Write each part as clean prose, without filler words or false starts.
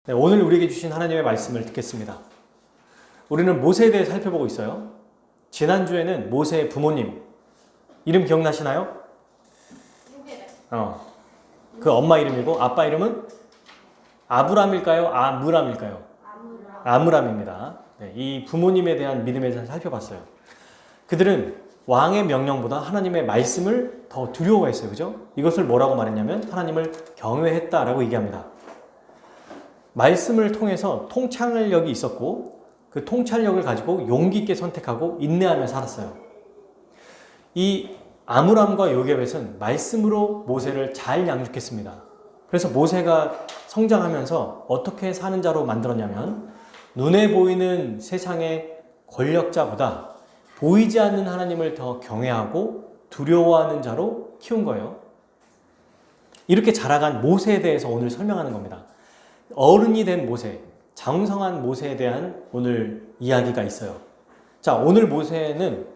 네, 오늘 우리에게 주신 하나님의 말씀을 듣겠습니다. 우리는 모세에 대해 살펴보고 있어요. 지난주에는 모세의 부모님 이름 기억나시나요? 그 엄마 이름이고 아빠 이름은 아브람일까요? 아므람일까요? 아므람입니다. 네, 이 부모님에 대한 믿음에 대해서 살펴봤어요. 그들은 왕의 명령보다 하나님의 말씀을 더 두려워했어요. 그죠? 이것을 뭐라고 말했냐면 하나님을 경외했다라고 얘기합니다. 말씀을 통해서 통찰력이 있었고 그 통찰력을 가지고 용기 있게 선택하고 인내하며 살았어요. 이 아므람과 요깶벳은 말씀으로 모세를 잘 양육했습니다. 그래서 모세가 성장하면서 어떻게 사는 자로 만들었냐면 눈에 보이는 세상의 권력자보다 보이지 않는 하나님을 더 경외하고 두려워하는 자로 키운 거예요. 이렇게 자라간 모세에 대해서 오늘 설명하는 겁니다. 어른이 된 모세, 장성한 모세에 대한 오늘 이야기가 있어요. 자, 오늘 모세는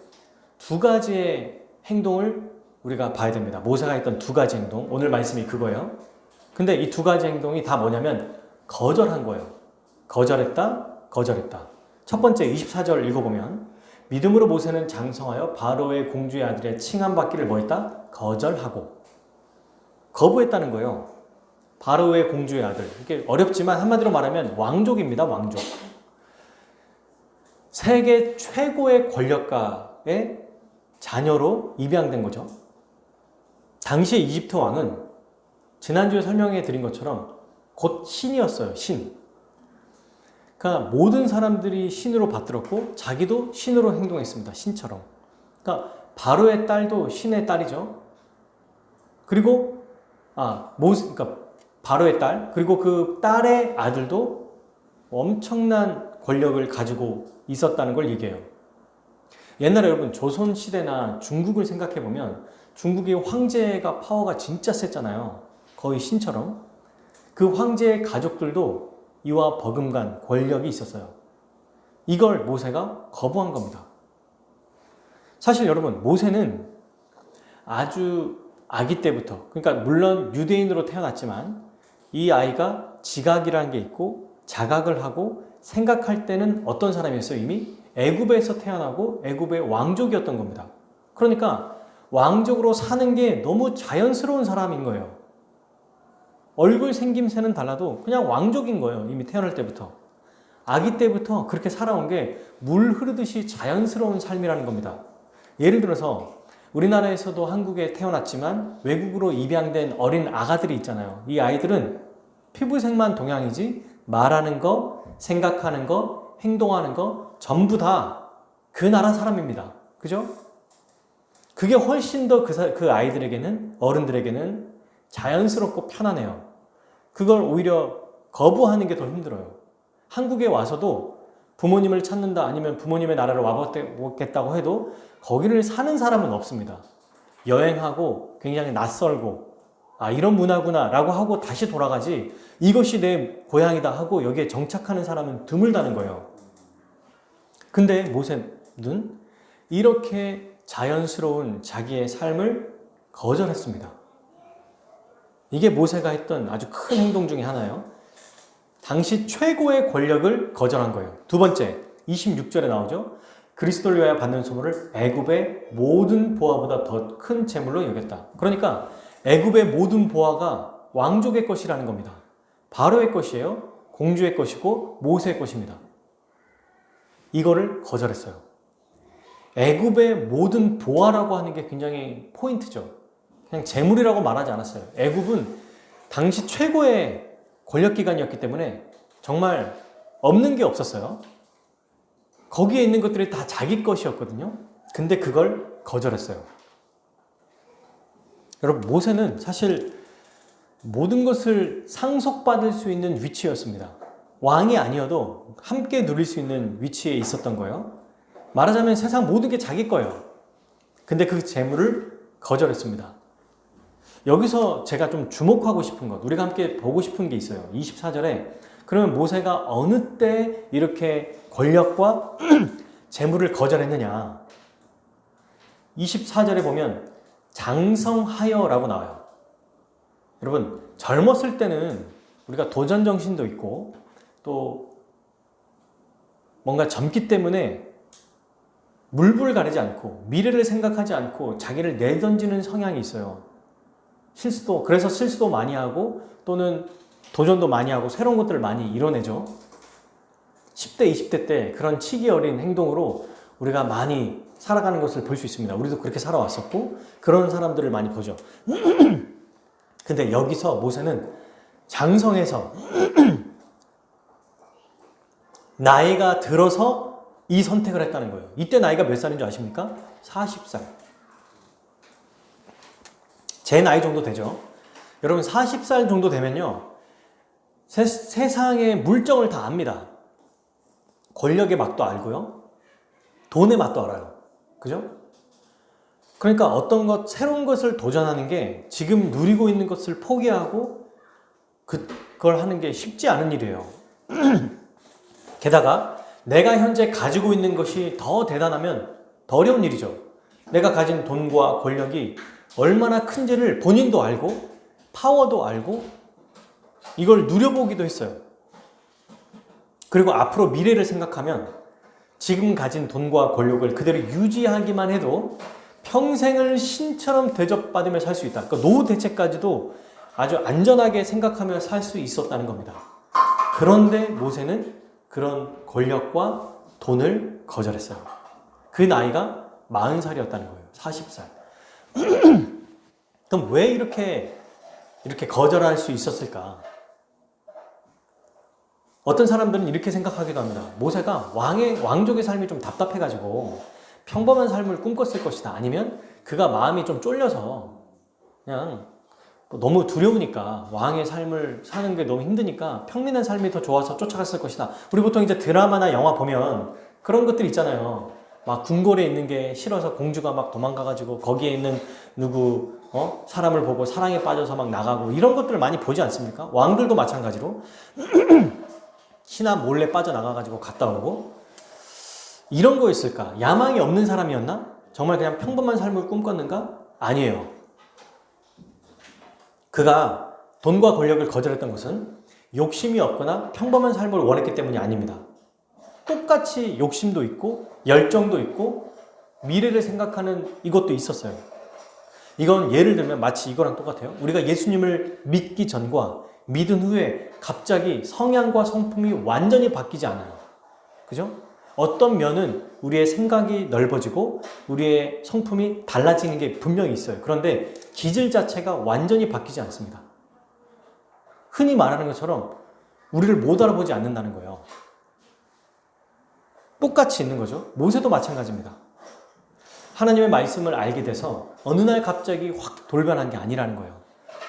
두 가지의 행동을 우리가 봐야 됩니다. 모세가 했던 두 가지 행동, 오늘 말씀이 그거예요. 근데 이 두 가지 행동이 다 뭐냐면 거절한 거예요. 거절했다. 첫 번째 24절 읽어보면 믿음으로 모세는 장성하여 바로의 공주의 아들의 칭함받기를 뭐했다? 거절하고 거부했다는 거예요. 바로의 공주의 아들. 이게 어렵지만 한마디로 말하면 왕족입니다. 왕족. 세계 최고의 권력가의 자녀로 입양된 거죠. 당시 이집트 왕은 지난주에 설명해 드린 것처럼 곧 신이었어요. 신. 그러니까 모든 사람들이 신으로 받들었고 자기도 신으로 행동했습니다. 신처럼. 그러니까 바로의 딸도 신의 딸이죠. 그리고 그러니까 바로의 딸, 그리고 그 딸의 아들도 엄청난 권력을 가지고 있었다는 걸 얘기해요. 옛날에 여러분 조선시대나 중국을 생각해보면 중국의 황제가 파워가 진짜 셌잖아요. 거의 신처럼. 그 황제의 가족들도 이와 버금간 권력이 있었어요. 이걸 모세가 거부한 겁니다. 사실 여러분 모세는 아주 아기 때부터, 그러니까 물론 유대인으로 태어났지만 이 아이가 지각이라는 게 있고 자각을 하고 생각할 때는 어떤 사람이었어요? 이미 애굽에서 태어나고 애굽의 왕족이었던 겁니다. 그러니까 왕족으로 사는 게 너무 자연스러운 사람인 거예요. 얼굴 생김새는 달라도 그냥 왕족인 거예요. 이미 태어날 때부터. 아기 때부터 그렇게 살아온 게 물 흐르듯이 자연스러운 삶이라는 겁니다. 예를 들어서 우리나라에서도 한국에 태어났지만 외국으로 입양된 어린 아가들이 있잖아요. 이 아이들은 피부색만 동양이지 말하는 거, 생각하는 거, 행동하는 거 전부 다 그 나라 사람입니다. 그죠? 그게 훨씬 더 그 아이들에게는, 어른들에게는 자연스럽고 편하네요. 그걸 오히려 거부하는 게 더 힘들어요. 한국에 와서도 부모님을 찾는다 아니면 부모님의 나라를 와보겠다고 해도 거기를 사는 사람은 없습니다. 여행하고 굉장히 낯설고 이런 문화구나 라고 하고 다시 돌아가지 이것이 내 고향이다 하고 여기에 정착하는 사람은 드물다는 거예요. 근데 모세는 이렇게 자연스러운 자기의 삶을 거절했습니다. 이게 모세가 했던 아주 큰 행동 중에 하나예요. 당시 최고의 권력을 거절한 거예요. 두 번째, 26절에 나오죠. 그리스도를 위하여 받는 소물을 애굽의 모든 보화보다 더 큰 재물로 여겼다. 그러니까 애굽의 모든 보화가 왕족의 것이라는 겁니다. 바로의 것이에요. 공주의 것이고 모세의 것입니다. 이거를 거절했어요. 애굽의 모든 보화라고 하는 게 굉장히 포인트죠. 그냥 재물이라고 말하지 않았어요. 애굽은 당시 최고의 권력기관이었기 때문에 정말 없는 게 없었어요. 거기에 있는 것들이 다 자기 것이었거든요. 근데 그걸 거절했어요. 여러분, 모세는 사실 모든 것을 상속받을 수 있는 위치였습니다. 왕이 아니어도 함께 누릴 수 있는 위치에 있었던 거예요. 말하자면 세상 모든 게 자기 거예요. 근데 그 재물을 거절했습니다. 여기서 제가 좀 주목하고 싶은 것, 우리가 함께 보고 싶은 게 있어요. 24절에 그러면 모세가 어느 때 이렇게 권력과 재물을 거절했느냐. 24절에 보면 장성하여라고 나와요. 여러분 젊었을 때는 우리가 도전 정신도 있고 또 뭔가 젊기 때문에 물불 가리지 않고 미래를 생각하지 않고 자기를 내던지는 성향이 있어요. 그래서 실수도 많이 하고 또는 도전도 많이 하고 새로운 것들을 많이 이뤄내죠. 10대, 20대 때 그런 치기 어린 행동으로 우리가 많이 살아가는 것을 볼 수 있습니다. 우리도 그렇게 살아왔었고 그런 사람들을 많이 보죠. 근데 여기서 모세는 장성해서 나이가 들어서 이 선택을 했다는 거예요. 이때 나이가 몇 살인 줄 아십니까? 40살. 제 나이 정도 되죠. 여러분 40살 정도 되면요. 세상의 물정을 다 압니다. 권력의 맛도 알고요. 돈의 맛도 알아요. 그죠? 그러니까 새로운 것을 도전하는 게 지금 누리고 있는 것을 포기하고 그걸 하는 게 쉽지 않은 일이에요. 게다가 내가 현재 가지고 있는 것이 더 대단하면 더 어려운 일이죠. 내가 가진 돈과 권력이 얼마나 큰지를 본인도 알고 파워도 알고 이걸 누려보기도 했어요. 그리고 앞으로 미래를 생각하면 지금 가진 돈과 권력을 그대로 유지하기만 해도 평생을 신처럼 대접받으며 살 수 있다. 그러니까 노후 대체까지도 아주 안전하게 생각하며 살 수 있었다는 겁니다. 그런데 모세는 그런 권력과 돈을 거절했어요. 그 나이가 40살이었다는 거예요. 40살. 그럼 왜 이렇게 거절할 수 있었을까? 어떤 사람들은 이렇게 생각하기도 합니다. 모세가 왕족의 삶이 좀 답답해가지고 평범한 삶을 꿈꿨을 것이다. 아니면 그가 마음이 좀 쫄려서 그냥 너무 두려우니까 왕의 삶을 사는 게 너무 힘드니까 평민한 삶이 더 좋아서 쫓아갔을 것이다. 우리 보통 이제 드라마나 영화 보면 그런 것들 있잖아요. 막 궁궐에 있는 게 싫어서 공주가 막 도망가가지고 거기에 있는 사람을 보고 사랑에 빠져서 막 나가고 이런 것들을 많이 보지 않습니까? 왕들도 마찬가지로 신하 몰래 빠져나가가지고 갔다 오고 이런 거였을까? 야망이 없는 사람이었나? 정말 그냥 평범한 삶을 꿈꿨는가? 아니에요. 그가 돈과 권력을 거절했던 것은 욕심이 없거나 평범한 삶을 원했기 때문이 아닙니다. 똑같이 욕심도 있고 열정도 있고 미래를 생각하는 이것도 있었어요. 이건 예를 들면 마치 이거랑 똑같아요. 우리가 예수님을 믿기 전과 믿은 후에 갑자기 성향과 성품이 완전히 바뀌지 않아요. 그죠? 어떤 면은 우리의 생각이 넓어지고 우리의 성품이 달라지는 게 분명히 있어요. 그런데 기질 자체가 완전히 바뀌지 않습니다. 흔히 말하는 것처럼 우리를 못 알아보지 않는다는 거예요. 똑같이 있는 거죠. 모세도 마찬가지입니다. 하나님의 말씀을 알게 돼서 어느 날 갑자기 확 돌변한 게 아니라는 거예요.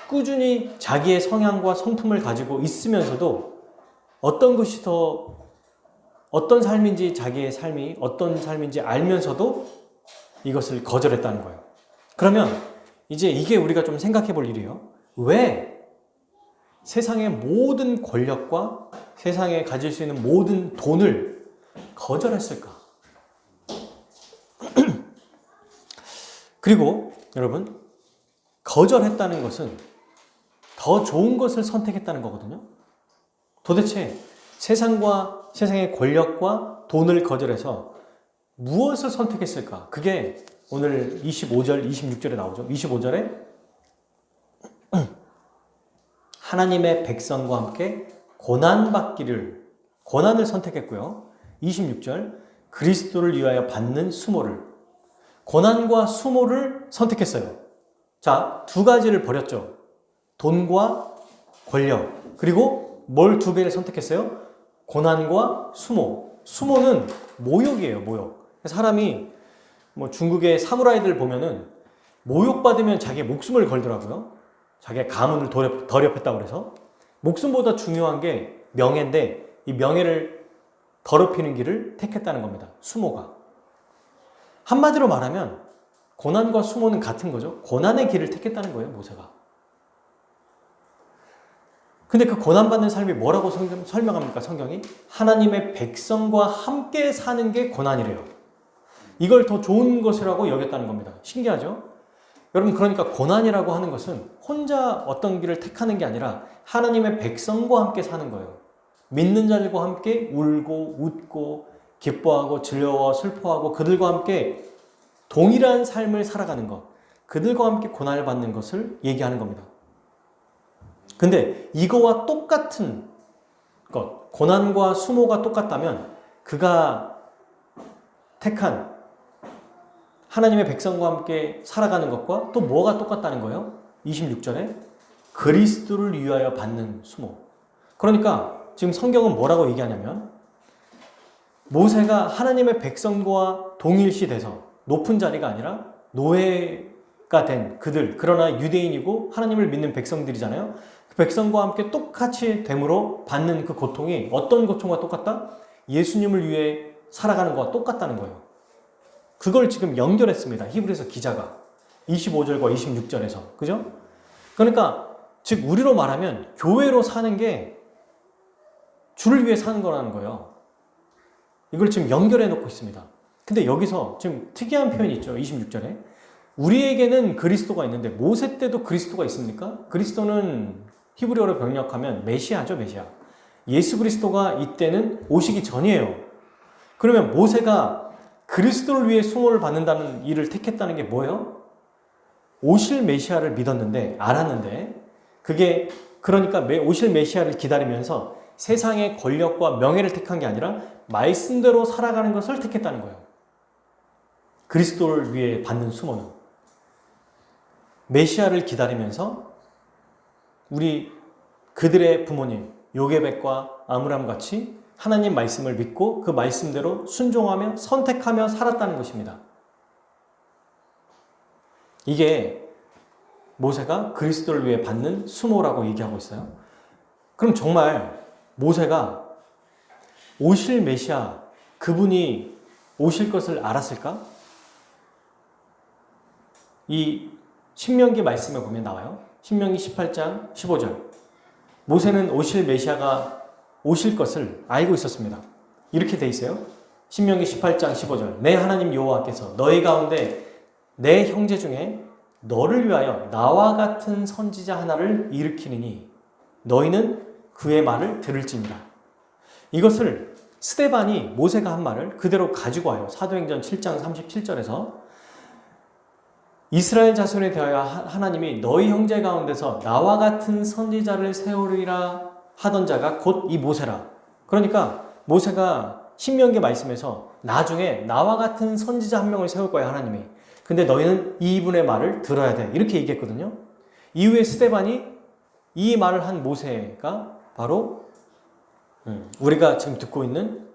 꾸준히 자기의 성향과 성품을 가지고 있으면서도 어떤 삶인지 자기의 삶이 어떤 삶인지 알면서도 이것을 거절했다는 거예요. 그러면 이제 이게 우리가 좀 생각해 볼 일이에요. 왜 세상의 모든 권력과 세상에 가질 수 있는 모든 돈을 거절했을까? 그리고 여러분, 거절했다는 것은 더 좋은 것을 선택했다는 거거든요. 도대체 세상의 권력과 돈을 거절해서 무엇을 선택했을까? 그게 오늘 25절, 26절에 나오죠. 25절에 하나님의 백성과 함께 고난을 선택했고요. 26절 그리스도를 위하여 받는 수모를, 고난과 수모를 선택했어요. 자, 두 가지를 버렸죠. 돈과 권력. 그리고 뭘 두 개를 선택했어요? 고난과 수모. 수모는 모욕이에요, 모욕. 사람이 중국의 사무라이들 보면은 모욕받으면 자기의 목숨을 걸더라고요. 자기의 가문을 더럽혔다고 그래서. 목숨보다 중요한 게 명예인데 이 명예를 더럽히는 길을 택했다는 겁니다. 수모가. 한마디로 말하면 고난과 수모는 같은 거죠. 고난의 길을 택했다는 거예요, 모세가. 근데 그 고난받는 삶이 뭐라고 설명합니까, 성경이? 하나님의 백성과 함께 사는 게 고난이래요. 이걸 더 좋은 것이라고 여겼다는 겁니다. 신기하죠? 여러분, 그러니까 고난이라고 하는 것은 혼자 어떤 길을 택하는 게 아니라 하나님의 백성과 함께 사는 거예요. 믿는 자들과 함께 울고 웃고 기뻐하고 즐거워 슬퍼하고 그들과 함께 동일한 삶을 살아가는 것, 그들과 함께 고난을 받는 것을 얘기하는 겁니다. 근데 이거와 똑같은 것, 고난과 수모가 똑같다면 그가 택한 하나님의 백성과 함께 살아가는 것과 또 뭐가 똑같다는 거예요? 26절에 그리스도를 위하여 받는 수모. 그러니까 지금 성경은 뭐라고 얘기하냐면 모세가 하나님의 백성과 동일시 돼서 높은 자리가 아니라 노예가 된 그들, 그러나 유대인이고 하나님을 믿는 백성들이잖아요. 그 백성과 함께 똑같이 됨으로 받는 그 고통이 어떤 고통과 똑같다? 예수님을 위해 살아가는 것과 똑같다는 거예요. 그걸 지금 연결했습니다. 히브리서 기자가 25절과 26절에서. 그죠? 그러니까 즉 우리로 말하면 교회로 사는 게 주를 위해 사는 거라는 거예요. 이걸 지금 연결해 놓고 있습니다. 근데 여기서 지금 특이한 표현이 있죠. 26절에. 우리에게는 그리스도가 있는데 모세 때도 그리스도가 있습니까? 그리스도는 히브리어로 번역하면 메시아죠, 메시아. 예수 그리스도가 이때는 오시기 전이에요. 그러면 모세가 그리스도를 위해 수모를 받는다는 일을 택했다는 게 뭐예요? 오실 메시아를 믿었는데, 알았는데, 그게 그러니까 오실 메시아를 기다리면서 세상의 권력과 명예를 택한 게 아니라 말씀대로 살아가는 것을 택했다는 거예요. 그리스도를 위해 받는 수모는. 메시아를 기다리면서 우리 그들의 부모님 요게벳과 아므람 같이 하나님 말씀을 믿고 그 말씀대로 순종하며 선택하며 살았다는 것입니다. 이게 모세가 그리스도를 위해 받는 수모라고 얘기하고 있어요. 그럼 정말 모세가 오실 메시아, 그분이 오실 것을 알았을까? 이 신명기 말씀에 보면 나와요. 신명기 18장 15절. 모세는 오실 메시아가 오실 것을 알고 있었습니다. 이렇게 돼 있어요. 신명기 18장 15절. 내 하나님 여호와께서 너희 가운데 내 형제 중에 너를 위하여 나와 같은 선지자 하나를 일으키느니 너희는 그의 말을 들을지니라. 이것을 스데반이 모세가 한 말을 그대로 가지고 와요. 사도행전 7장 37절에서 이스라엘 자손에 대하여 하나님이 너희 형제 가운데서 나와 같은 선지자를 세우리라 하던 자가 곧 이 모세라. 그러니까 모세가 신명기 말씀에서 나중에 나와 같은 선지자 한 명을 세울 거야, 하나님이. 근데 너희는 이분의 말을 들어야 돼. 이렇게 얘기했거든요. 이후에 스데반이 이 말을 한 모세가 바로 우리가 지금 듣고 있는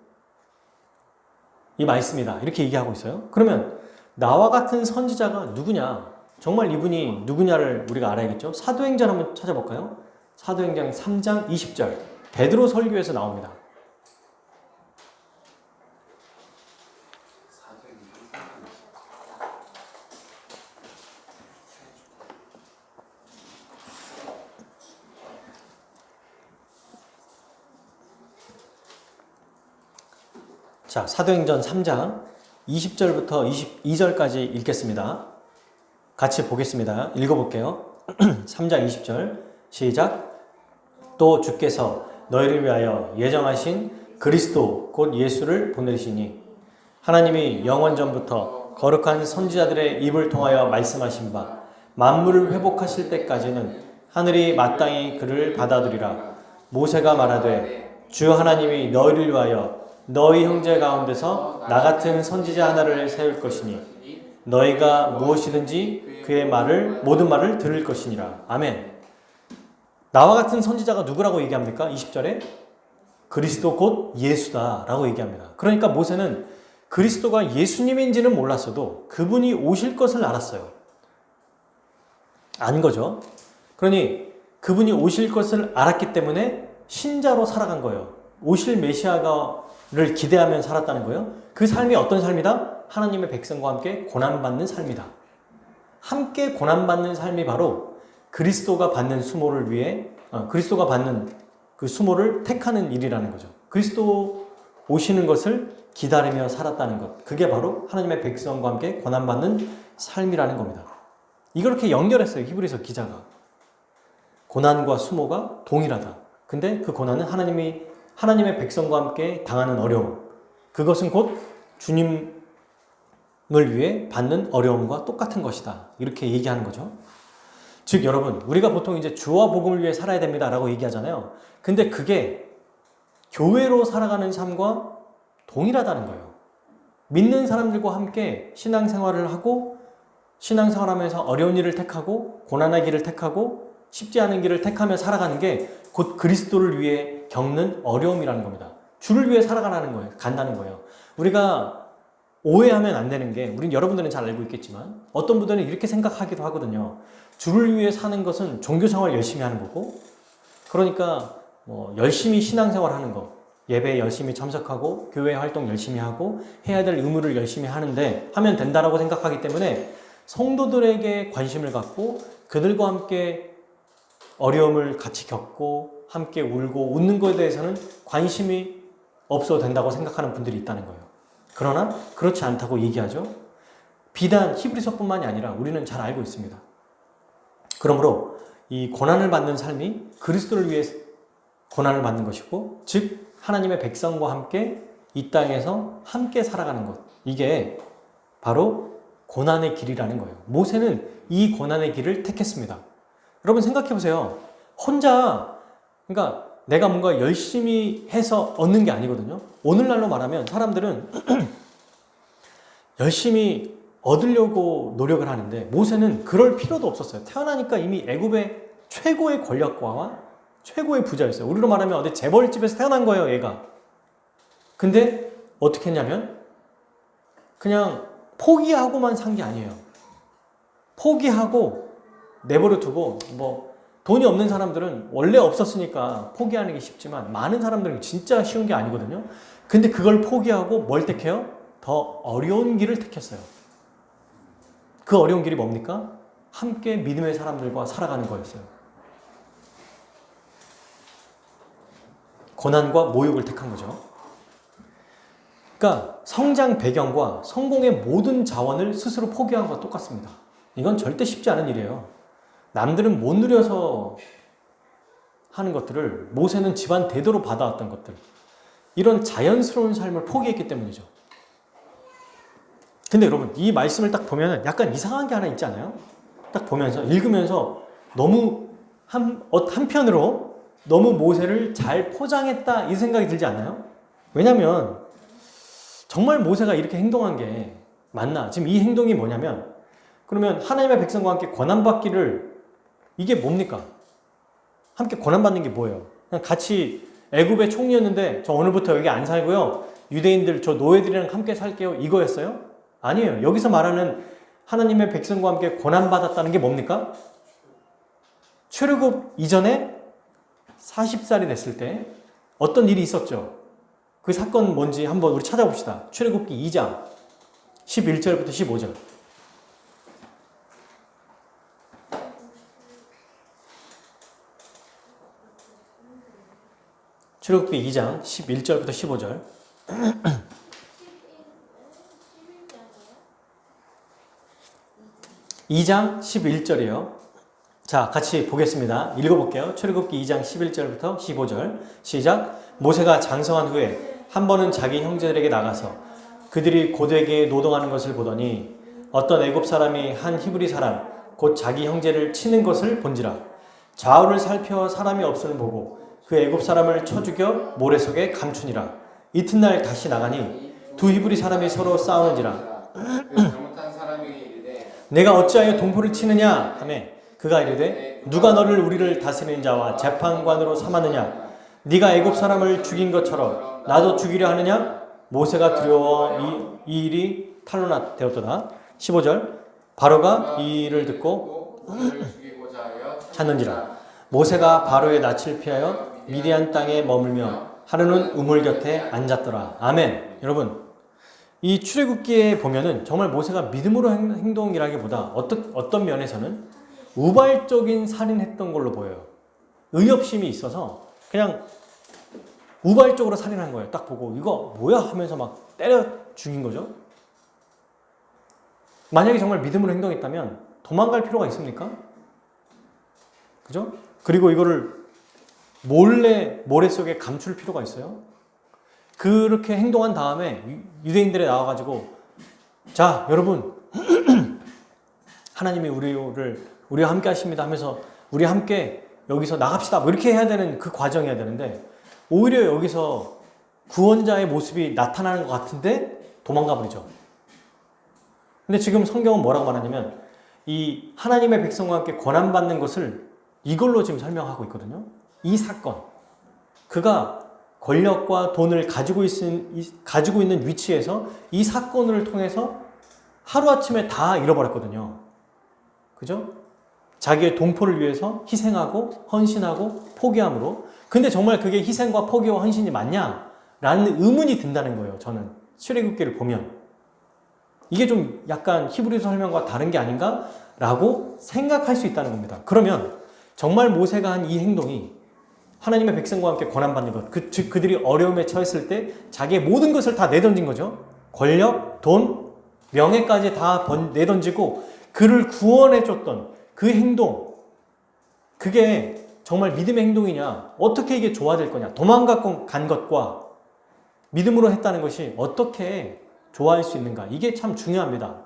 이 말씀이다. 이렇게 얘기하고 있어요. 그러면 나와 같은 선지자가 누구냐? 정말 이분이 누구냐를 우리가 알아야겠죠? 사도행전 한번 찾아볼까요? 사도행전 3장 20절. 베드로 설교에서 나옵니다. 자, 사도행전 3장 20절부터 22절까지 읽겠습니다. 같이 보겠습니다. 읽어볼게요. 3장 20절 시작. 또 주께서 너희를 위하여 예정하신 그리스도 곧 예수를 보내시니 하나님이 영원 전부터 거룩한 선지자들의 입을 통하여 말씀하신 바 만물을 회복하실 때까지는 하늘이 마땅히 그를 받아들이라. 모세가 말하되 주 하나님이 너희를 위하여 너희 형제 가운데서 나 같은 선지자 하나를 세울 것이니 너희가 무엇이든지 그의 모든 말을 들을 것이니라. 아멘. 나와 같은 선지자가 누구라고 얘기합니까? 20절에 그리스도 곧 예수다 라고 얘기합니다. 그러니까 모세는 그리스도가 예수님인지는 몰랐어도 그분이 오실 것을 알았어요. 안 거죠. 그러니 그분이 오실 것을 알았기 때문에 신자로 살아간 거예요. 오실 메시아를 기대하며 살았다는 거예요. 그 삶이 어떤 삶이다? 하나님의 백성과 함께 고난받는 삶이다. 함께 고난받는 삶이 바로 그리스도가 받는 수모를 위해 그리스도가 받는 그 수모를 택하는 일이라는 거죠. 그리스도 오시는 것을 기다리며 살았다는 것. 그게 바로 하나님의 백성과 함께 고난받는 삶이라는 겁니다. 이렇게 연결했어요. 히브리서 기자가. 고난과 수모가 동일하다. 근데 그 고난은 하나님의 백성과 함께 당하는 어려움. 그것은 곧 주님을 위해 받는 어려움과 똑같은 것이다. 이렇게 얘기하는 거죠. 즉 여러분, 우리가 보통 이제 주와 복음을 위해 살아야 됩니다라고 얘기하잖아요. 근데 그게 교회로 살아가는 삶과 동일하다는 거예요. 믿는 사람들과 함께 신앙생활을 하고 신앙생활하면서 어려운 일을 택하고 고난의 길을 택하고 쉽지 않은 길을 택하며 살아가는 게 곧 그리스도를 위해 겪는 어려움이라는 겁니다. 주를 위해 살아가는 거예요. 간다는 거예요. 우리가 오해하면 안 되는 게, 우린 여러분들은 잘 알고 있겠지만 어떤 분들은 이렇게 생각하기도 하거든요. 주를 위해 사는 것은 종교생활 열심히 하는 거고, 그러니까 열심히 신앙생활 하는 거, 예배에 열심히 참석하고 교회 활동 열심히 하고 해야 될 의무를 열심히 하면 된다라고 생각하기 때문에 성도들에게 관심을 갖고 그들과 함께 어려움을 같이 겪고 함께 울고 웃는 것에 대해서는 관심이 없어도 된다고 생각하는 분들이 있다는 거예요. 그러나 그렇지 않다고 얘기하죠. 비단 히브리서뿐만이 아니라 우리는 잘 알고 있습니다. 그러므로 이 고난을 받는 삶이 그리스도를 위해 고난을 받는 것이고, 즉 하나님의 백성과 함께 이 땅에서 함께 살아가는 것, 이게 바로 고난의 길이라는 거예요. 모세는 이 고난의 길을 택했습니다. 여러분 생각해 보세요. 혼자, 그러니까 내가 뭔가 열심히 해서 얻는 게 아니거든요. 오늘날로 말하면 사람들은 열심히 얻으려고 노력을 하는데 모세는 그럴 필요도 없었어요. 태어나니까 이미 애굽의 최고의 권력과와 최고의 부자였어요. 우리로 말하면 어디 재벌집에서 태어난 거예요, 얘가. 근데 어떻게 했냐면 그냥 포기하고만 산 게 아니에요. 포기하고 내버려 두고, 돈이 없는 사람들은 원래 없었으니까 포기하는 게 쉽지만 많은 사람들은 진짜 쉬운 게 아니거든요. 근데 그걸 포기하고 뭘 택해요? 더 어려운 길을 택했어요. 그 어려운 길이 뭡니까? 함께 믿음의 사람들과 살아가는 거였어요. 고난과 모욕을 택한 거죠. 그러니까 성장 배경과 성공의 모든 자원을 스스로 포기한 것과 똑같습니다. 이건 절대 쉽지 않은 일이에요. 남들은 못 누려서 하는 것들을 모세는 집안 대대로 받아왔던 것들, 이런 자연스러운 삶을 포기했기 때문이죠. 근데 여러분, 이 말씀을 딱 보면 약간 이상한 게 하나 있지 않아요? 딱 보면서, 읽으면서 너무 한편으로 너무 모세를 잘 포장했다 이 생각이 들지 않나요? 왜냐면 정말 모세가 이렇게 행동한 게 맞나? 지금 이 행동이 뭐냐면, 그러면 하나님의 백성과 함께 고난받기를, 이게 뭡니까? 함께 고난받는 게 뭐예요? 그냥 같이 애굽의 총리였는데 저 오늘부터 여기 안 살고요, 유대인들 저 노예들이랑 함께 살게요, 이거였어요? 아니에요. 여기서 말하는 하나님의 백성과 함께 고난받았다는 게 뭡니까? 출애굽 이전에 40살이 됐을 때 어떤 일이 있었죠? 그 사건 뭔지 한번 우리 찾아봅시다. 출애굽기 2장 11절부터 15절. 출애굽기 2장 11절부터 15절. 2장 11절이에요. 자, 같이 보겠습니다. 읽어볼게요. 출애굽기 2장 11절부터 15절. 시작. 모세가 장성한 후에 한 번은 자기 형제들에게 나가서 그들이 고되게 노동하는 것을 보더니 어떤 애굽 사람이 한 히브리 사람 곧 자기 형제를 치는 것을 본지라. 좌우를 살펴 사람이 없음을 보고 그 애굽 사람을 쳐 죽여 모래 속에 감추니라. 이튿날 다시 나가니 두 히브리 사람이 서로 싸우는지라. 내가 어찌하여 동포를 치느냐 하매 그가 이르되 누가 너를 우리를 다스리는 자와 재판관으로 삼았느냐? 네가 애굽 사람을 죽인 것처럼 나도 죽이려 하느냐? 모세가 두려워 이 일이 탄로되었도다. 15절. 바로가 이 일을 듣고 찾는지라. 모세가 바로의 낯을 피하여 미디안 땅에 머물며 하루는 우물 곁에 앉았더라. 아멘. 여러분, 이 출애굽기에 보면은 정말 모세가 믿음으로 행동이라기보다 어떤 면에서는 우발적인 살인했던 걸로 보여요. 의협심이 있어서 그냥 우발적으로 살인한 거예요. 딱 보고 이거 뭐야 하면서 막 때려 죽인 거죠. 만약에 정말 믿음으로 행동했다면 도망갈 필요가 있습니까? 그죠? 그리고 이거를 몰래 모래 속에 감출 필요가 있어요? 그렇게 행동한 다음에 유대인들이 나와가지고 자 여러분 하나님이 우리와 함께 하십니다 하면서 우리 함께 여기서 나갑시다 뭐 이렇게 해야 되는 그 과정이어야 되는데 오히려 여기서 구원자의 모습이 나타나는 것 같은데 도망가 버리죠. 근데 지금 성경은 뭐라고 말하냐면 이 하나님의 백성과 함께 권한받는 것을 이걸로 지금 설명하고 있거든요. 이 사건. 그가 권력과 돈을 가지고 있는 위치에서 이 사건을 통해서 하루아침에 다 잃어버렸거든요. 그죠? 자기의 동포를 위해서 희생하고 헌신하고 포기함으로. 근데 정말 그게 희생과 포기와 헌신이 맞냐? 라는 의문이 든다는 거예요. 저는 출애굽기를 보면. 이게 좀 약간 히브리서 설명과 다른 게 아닌가? 라고 생각할 수 있다는 겁니다. 그러면 정말 모세가 한 이 행동이 하나님의 백성과 함께 권한받는 것, 즉 그들이 어려움에 처했을 때 자기의 모든 것을 다 내던진 거죠. 권력, 돈, 명예까지 다 내던지고 그를 구원해줬던 그 행동, 그게 정말 믿음의 행동이냐, 어떻게 이게 좋아질 거냐, 도망간 것과 믿음으로 했다는 것이 어떻게 좋아할 수 있는가, 이게 참 중요합니다.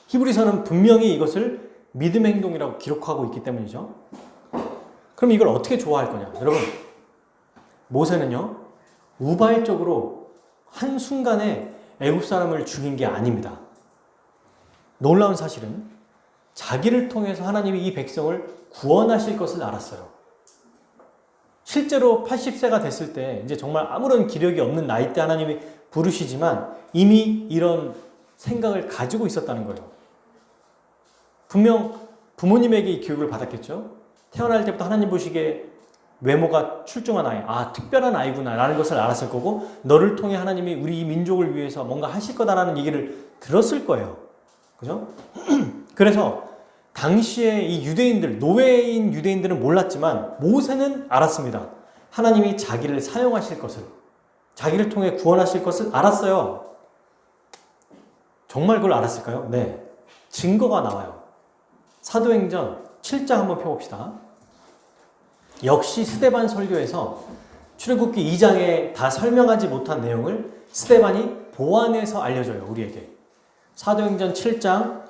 히브리서는 분명히 이것을 믿음의 행동이라고 기록하고 있기 때문이죠. 그럼 이걸 어떻게 좋아할 거냐? 여러분, 모세는요, 우발적으로 한순간에 애굽 사람을 죽인 게 아닙니다. 놀라운 사실은 자기를 통해서 하나님이 이 백성을 구원하실 것을 알았어요. 실제로 80세가 됐을 때 이제 정말 아무런 기력이 없는 나이 때 하나님이 부르시지만 이미 이런 생각을 가지고 있었다는 거예요. 분명 부모님에게 이 교육을 받았겠죠. 태어날 때부터 하나님 보시기에 외모가 출중한 아이, 특별한 아이구나 라는 것을 알았을 거고 너를 통해 하나님이 우리 이 민족을 위해서 뭔가 하실 거다라는 얘기를 들었을 거예요. 그죠? 그래서 당시에 이 유대인들, 노예인 유대인들은 몰랐지만 모세는 알았습니다. 하나님이 자기를 사용하실 것을, 자기를 통해 구원하실 것을 알았어요. 정말 그걸 알았을까요? 네. 증거가 나와요. 사도행전 7장 한번 펴봅시다. 역시 스데반 설교에서 출애굽기 2장에 다 설명하지 못한 내용을 스데반이 보완해서 알려줘요, 우리에게. 사도행전 7장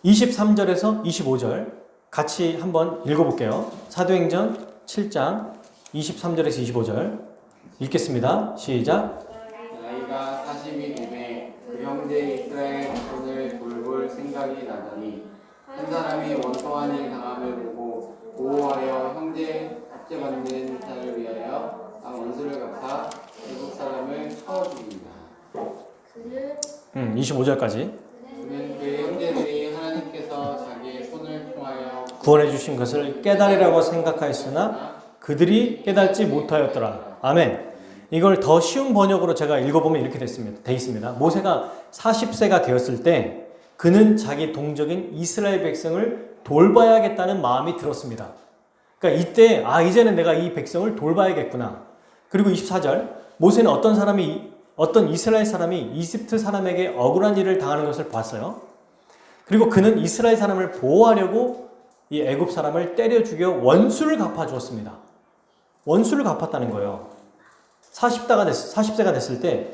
23절에서 25절 같이 한번 읽어볼게요. 사도행전 7장 23절에서 25절 읽겠습니다. 시작. 나이가 40이 되매 그 형제 이스라엘 자손을 돌볼 생각이 나더니 한 사람이 원통한 일 당함을 보고 보호하여 형제 합제받는 자를 위하여 원수를 갚아 애국 사람을 쳐 죽입니다. 25절까지. 그는 그 형제들이 하나님께서 자기의 손을 통하여 구원해 주신 것을 깨달으라고 생각하였으나 그들이 깨닫지 못하였더라. 아멘. 이걸 더 쉬운 번역으로 제가 읽어보면 이렇게 돼 있습니다. 모세가 40세가 되었을 때 그는 자기 동족인 이스라엘 백성을 돌봐야겠다는 마음이 들었습니다. 그러니까 이때 이제는 내가 이 백성을 돌봐야겠구나. 그리고 24절 모세는 어떤 이스라엘 사람이 이집트 사람에게 억울한 일을 당하는 것을 봤어요. 그리고 그는 이스라엘 사람을 보호하려고 이 애굽 사람을 때려 죽여 원수를 갚아주었습니다. 원수를 갚았다는 거예요. 40세가 됐을 때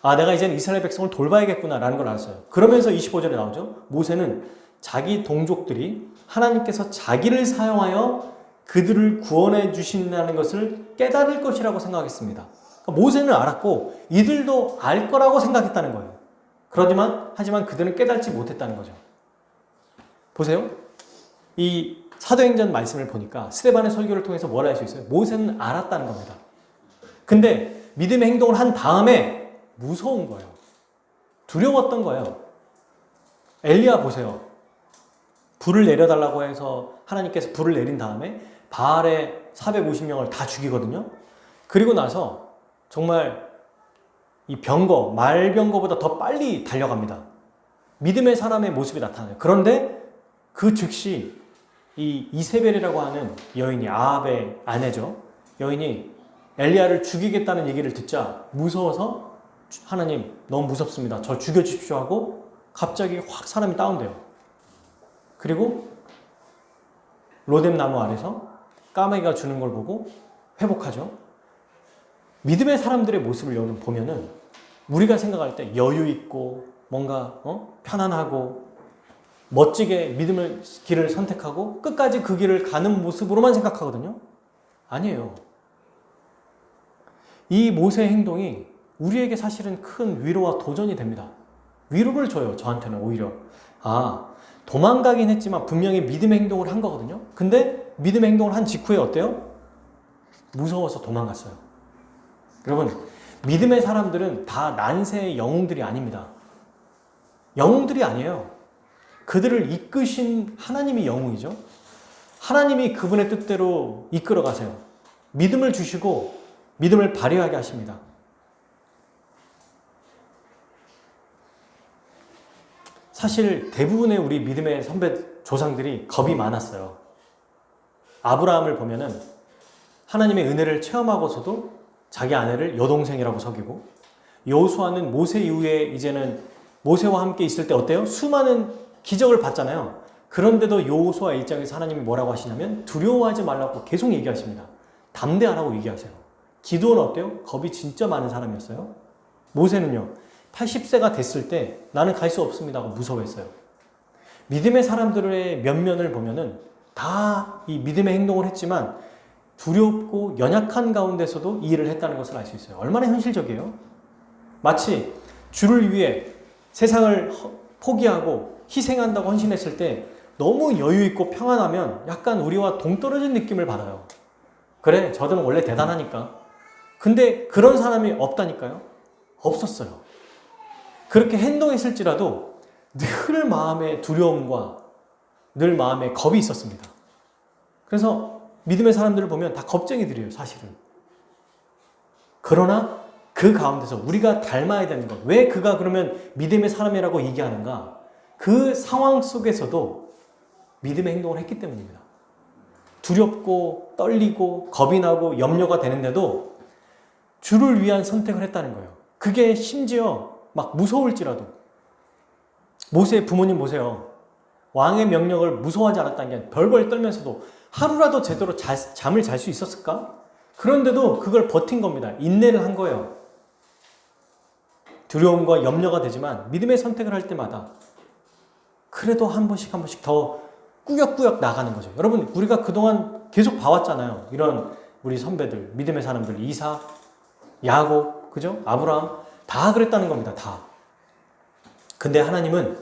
내가 이제는 이스라엘 백성을 돌봐야겠구나 라는 걸 알았어요. 그러면서 25절에 나오죠. 모세는 자기 동족들이 하나님께서 자기를 사용하여 그들을 구원해 주신다는 것을 깨달을 것이라고 생각했습니다. 그러니까 모세는 알았고 이들도 알 거라고 생각했다는 거예요. 하지만 그들은 깨닫지 못했다는 거죠. 보세요. 이 사도행전 말씀을 보니까 스데반의 설교를 통해서 뭘 알 수 있어요? 모세는 알았다는 겁니다. 근데 믿음의 행동을 한 다음에 무서운 거예요. 두려웠던 거예요. 엘리야 보세요. 불을 내려달라고 해서 하나님께서 불을 내린 다음에 바알의 450명을 다 죽이거든요. 그리고 나서 정말 이 말병거보다 더 빨리 달려갑니다. 믿음의 사람의 모습이 나타나요. 그런데 그 즉시 이 이세벨이라고 하는 여인이, 아합의 아내죠. 여인이 엘리야를 죽이겠다는 얘기를 듣자 무서워서 하나님 너무 무섭습니다. 저 죽여주십시오 하고 갑자기 확 사람이 다운돼요. 그리고 로뎀 나무 아래서 까마귀가 주는 걸 보고 회복하죠. 믿음의 사람들의 모습을 여러분 보면은 우리가 생각할 때 여유 있고 뭔가 편안하고 멋지게 믿음의 길을 선택하고 끝까지 그 길을 가는 모습으로만 생각하거든요. 아니에요. 이 모세의 행동이 우리에게 사실은 큰 위로와 도전이 됩니다. 위로를 줘요. 저한테는 오히려. 도망가긴 했지만 분명히 믿음의 행동을 한 거거든요. 근데 믿음의 행동을 한 직후에 어때요? 무서워서 도망갔어요. 여러분, 믿음의 사람들은 다 난세의 영웅들이 아닙니다. 영웅들이 아니에요. 그들을 이끄신 하나님이 영웅이죠. 하나님이 그분의 뜻대로 이끌어 가세요. 믿음을 주시고 믿음을 발휘하게 하십니다. 사실 대부분의 우리 믿음의 선배 조상들이 겁이 많았어요. 아브라함을 보면은 하나님의 은혜를 체험하고서도 자기 아내를 여동생이라고 속이고, 여호수아는 모세 이후에 이제는 모세와 함께 있을 때 어때요? 수많은 기적을 봤잖아요. 그런데도 여호수아 일장에서 하나님이 뭐라고 하시냐면 두려워하지 말라고 계속 얘기하십니다. 담대하라고 얘기하세요. 기도는 어때요? 겁이 진짜 많은 사람이었어요. 모세는요, 80세가 됐을 때 나는 갈 수 없습니다 하고 무서워했어요. 믿음의 사람들의 면면을 보면은 다 이 믿음의 행동을 했지만 두렵고 연약한 가운데서도 이 일을 했다는 것을 알 수 있어요. 얼마나 현실적이에요? 마치 주를 위해 세상을 포기하고 희생한다고 헌신했을 때 너무 여유 있고 평안하면 약간 우리와 동떨어진 느낌을 받아요. 그래, 저들은 원래 대단하니까. 근데 그런 사람이 없다니까요. 없었어요. 그렇게 행동했을지라도 늘 마음에 두려움과 늘 마음에 겁이 있었습니다. 그래서 믿음의 사람들을 보면 다 겁쟁이들이에요, 사실은. 그러나 그 가운데서 우리가 닮아야 되는 것, 왜 그가 그러면 믿음의 사람이라고 얘기하는가? 그 상황 속에서도 믿음의 행동을 했기 때문입니다. 두렵고 떨리고 겁이 나고 염려가 되는데도 주를 위한 선택을 했다는 거예요. 그게 심지어 막 무서울지라도. 모세의 부모님 보세요. 왕의 명령을 무서워하지 않았다는 게 벌벌 떨면서도 하루라도 제대로 잠을 잘 수 있었을까? 그런데도 그걸 버틴 겁니다. 인내를 한 거예요. 두려움과 염려가 되지만 믿음의 선택을 할 때마다 그래도 한 번씩 더 꾸역꾸역 나가는 거죠. 여러분, 우리가 그동안 계속 봐왔잖아요. 이런 우리 선배들, 믿음의 사람들, 이삭, 야곱, 그죠? 아브라함, 다 그랬다는 겁니다. 다. 근데 하나님은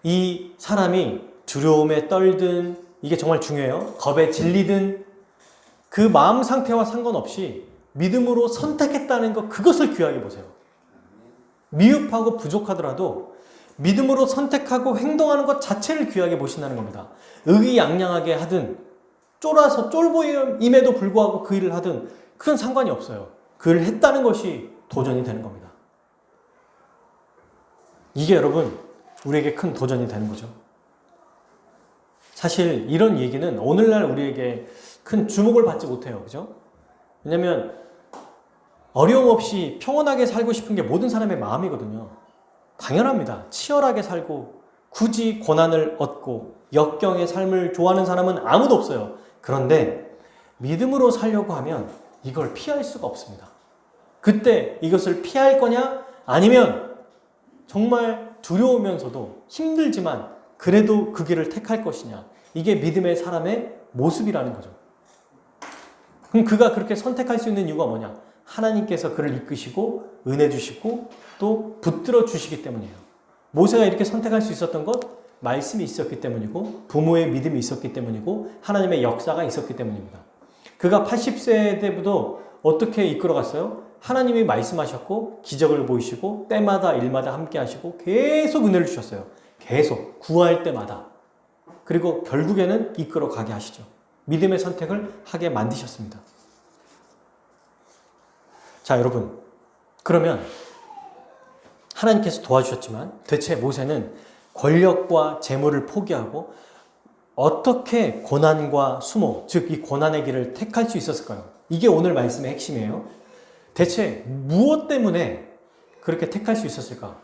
이 사람이 두려움에 떨든, 이게 정말 중요해요. 겁에 질리든 그 마음 상태와 상관없이 믿음으로 선택했다는 것, 그것을 귀하게 보세요. 미흡하고 부족하더라도 믿음으로 선택하고 행동하는 것 자체를 귀하게 보신다는 겁니다. 의기양양하게 하든 쫄아서 쫄보임에도 불구하고 그 일을 하든 그건 상관이 없어요. 그 일을 했다는 것이 도전이 되는 겁니다. 이게 여러분 우리에게 큰 도전이 되는 거죠. 사실 이런 얘기는 오늘날 우리에게 큰 주목을 받지 못해요. 그죠? 왜냐면 어려움 없이 평온하게 살고 싶은 게 모든 사람의 마음이거든요. 당연합니다. 치열하게 살고 굳이 고난을 얻고 역경의 삶을 좋아하는 사람은 아무도 없어요. 그런데 믿음으로 살려고 하면 이걸 피할 수가 없습니다. 그때 이것을 피할 거냐? 아니면 정말 두려우면서도 힘들지만 그래도 그 길을 택할 것이냐? 이게 믿음의 사람의 모습이라는 거죠. 그럼 그가 그렇게 선택할 수 있는 이유가 뭐냐? 하나님께서 그를 이끄시고 은혜 주시고 또 붙들어 주시기 때문이에요. 모세가 이렇게 선택할 수 있었던 것, 말씀이 있었기 때문이고 부모의 믿음이 있었기 때문이고 하나님의 역사가 있었기 때문입니다. 그가 80세 때부터 어떻게 이끌어갔어요? 하나님이 말씀하셨고 기적을 보이시고 때마다 일마다 함께 하시고 계속 은혜를 주셨어요. 계속 구할 때마다. 그리고 결국에는 이끌어 가게 하시죠. 믿음의 선택을 하게 만드셨습니다. 자, 여러분, 그러면 하나님께서 도와주셨지만 대체 모세는 권력과 재물을 포기하고 어떻게 고난과 수모, 즉 이 고난의 길을 택할 수 있었을까요? 이게 오늘 말씀의 핵심이에요. 대체 무엇 때문에 그렇게 택할 수 있었을까?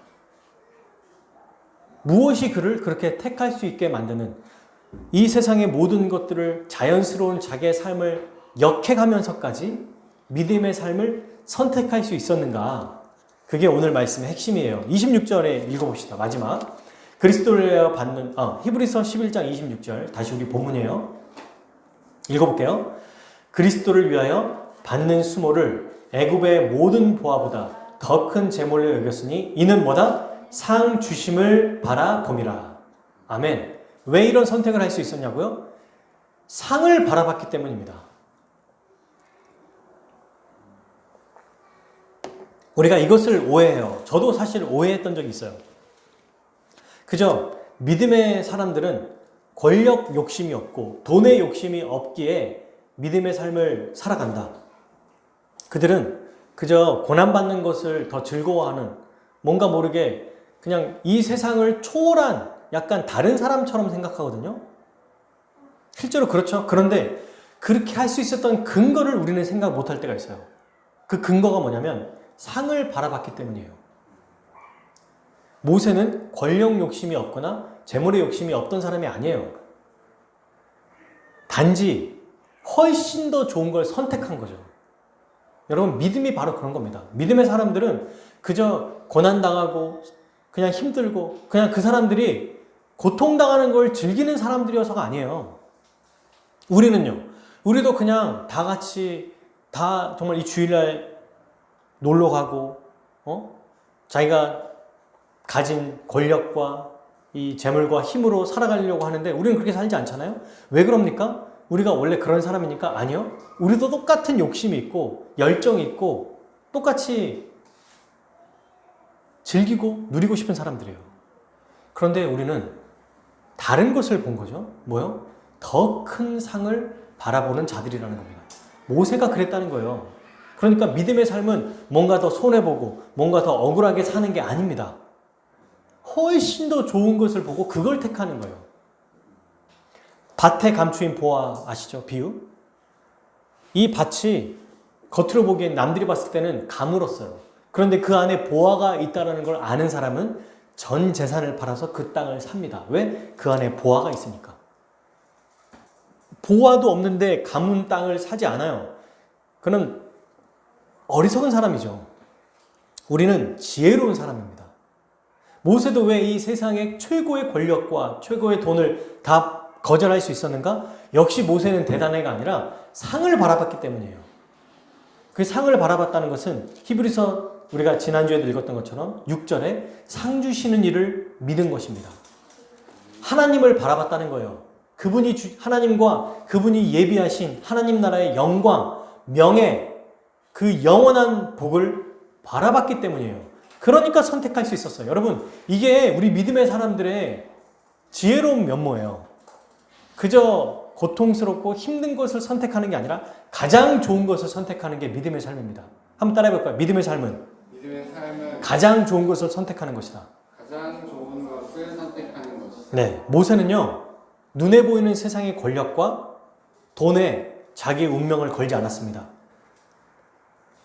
무엇이 그를 그렇게 택할 수 있게 만드는 이 세상의 모든 것들을 자연스러운 자기의 삶을 역행하면서까지 믿음의 삶을 선택할 수 있었는가? 그게 오늘 말씀의 핵심이에요. 26절에 읽어봅시다. 마지막. 그리스도를 위하여 받는 히브리서 11장 26절 다시 우리 본문이에요. 읽어볼게요. 그리스도를 위하여 받는 수모를 애굽의 모든 보화보다 더 큰 재물로 여겼으니 이는 뭐다? 상 주심을 바라봄이라. 아멘. 왜 이런 선택을 할 수 있었냐고요? 상을 바라봤기 때문입니다. 우리가 이것을 오해해요. 저도 사실 오해했던 적이 있어요. 그저 믿음의 사람들은 권력 욕심이 없고 돈의 욕심이 없기에 믿음의 삶을 살아간다. 그들은 그저 고난받는 것을 더 즐거워하는, 뭔가 모르게 그냥 이 세상을 초월한 약간 다른 사람처럼 생각하거든요. 실제로 그렇죠. 그런데 그렇게 할 수 있었던 근거를 우리는 생각 못할 때가 있어요. 그 근거가 뭐냐면 상을 바라봤기 때문이에요. 모세는 권력 욕심이 없거나 재물의 욕심이 없던 사람이 아니에요. 단지 훨씬 더 좋은 걸 선택한 거죠. 여러분, 믿음이 바로 그런 겁니다. 믿음의 사람들은 그저 고난당하고 그냥 힘들고 그냥 그 사람들이 고통당하는 걸 즐기는 사람들이어서가 아니에요. 우리는요, 우리도 그냥 다 같이 다 정말 이 주일날 놀러 가고, 자기가 가진 권력과 이 재물과 힘으로 살아가려고 하는데 우리는 그렇게 살지 않잖아요? 왜 그럽니까? 우리가 원래 그런 사람이니까? 아니요. 우리도 똑같은 욕심이 있고 열정이 있고 똑같이 즐기고 누리고 싶은 사람들이에요. 그런데 우리는 다른 것을 본 거죠. 뭐요? 더 큰 상을 바라보는 자들이라는 겁니다. 모세가 그랬다는 거예요. 그러니까 믿음의 삶은 뭔가 더 손해보고 뭔가 더 억울하게 사는 게 아닙니다. 훨씬 더 좋은 것을 보고 그걸 택하는 거예요. 밭에 감추인 보화 아시죠? 비유? 이 밭이 겉으로 보기엔 남들이 봤을 때는 가물었어요. 그런데 그 안에 보화가 있다는 걸 아는 사람은 전 재산을 팔아서 그 땅을 삽니다. 왜? 그 안에 보화가 있으니까. 보화도 없는데 가문 땅을 사지 않아요. 그는 어리석은 사람이죠. 우리는 지혜로운 사람입니다. 모세도 왜 이 세상의 최고의 권력과 최고의 돈을 다 거절할 수 있었는가? 역시 모세는 대단해가 아니라 상을 바라봤기 때문이에요. 그 상을 바라봤다는 것은 히브리서 우리가 지난주에도 읽었던 것처럼 6절에 상 주시는 이를 믿은 것입니다. 하나님을 바라봤다는 거예요. 하나님과 그분이 예비하신 하나님 나라의 영광, 명예, 그 영원한 복을 바라봤기 때문이에요. 그러니까 선택할 수 있었어요. 여러분, 이게 우리 믿음의 사람들의 지혜로운 면모예요. 그저 고통스럽고 힘든 것을 선택하는 게 아니라 가장 좋은 것을 선택하는 게 믿음의 삶입니다. 한번 따라해 볼까요? 믿음의 삶은 가장 좋은 것을 선택하는 것이다. 가장 좋은 것을 선택하는 것이다. 네, 모세는요, 눈에 보이는 세상의 권력과 돈에 자기의 운명을 걸지 않았습니다.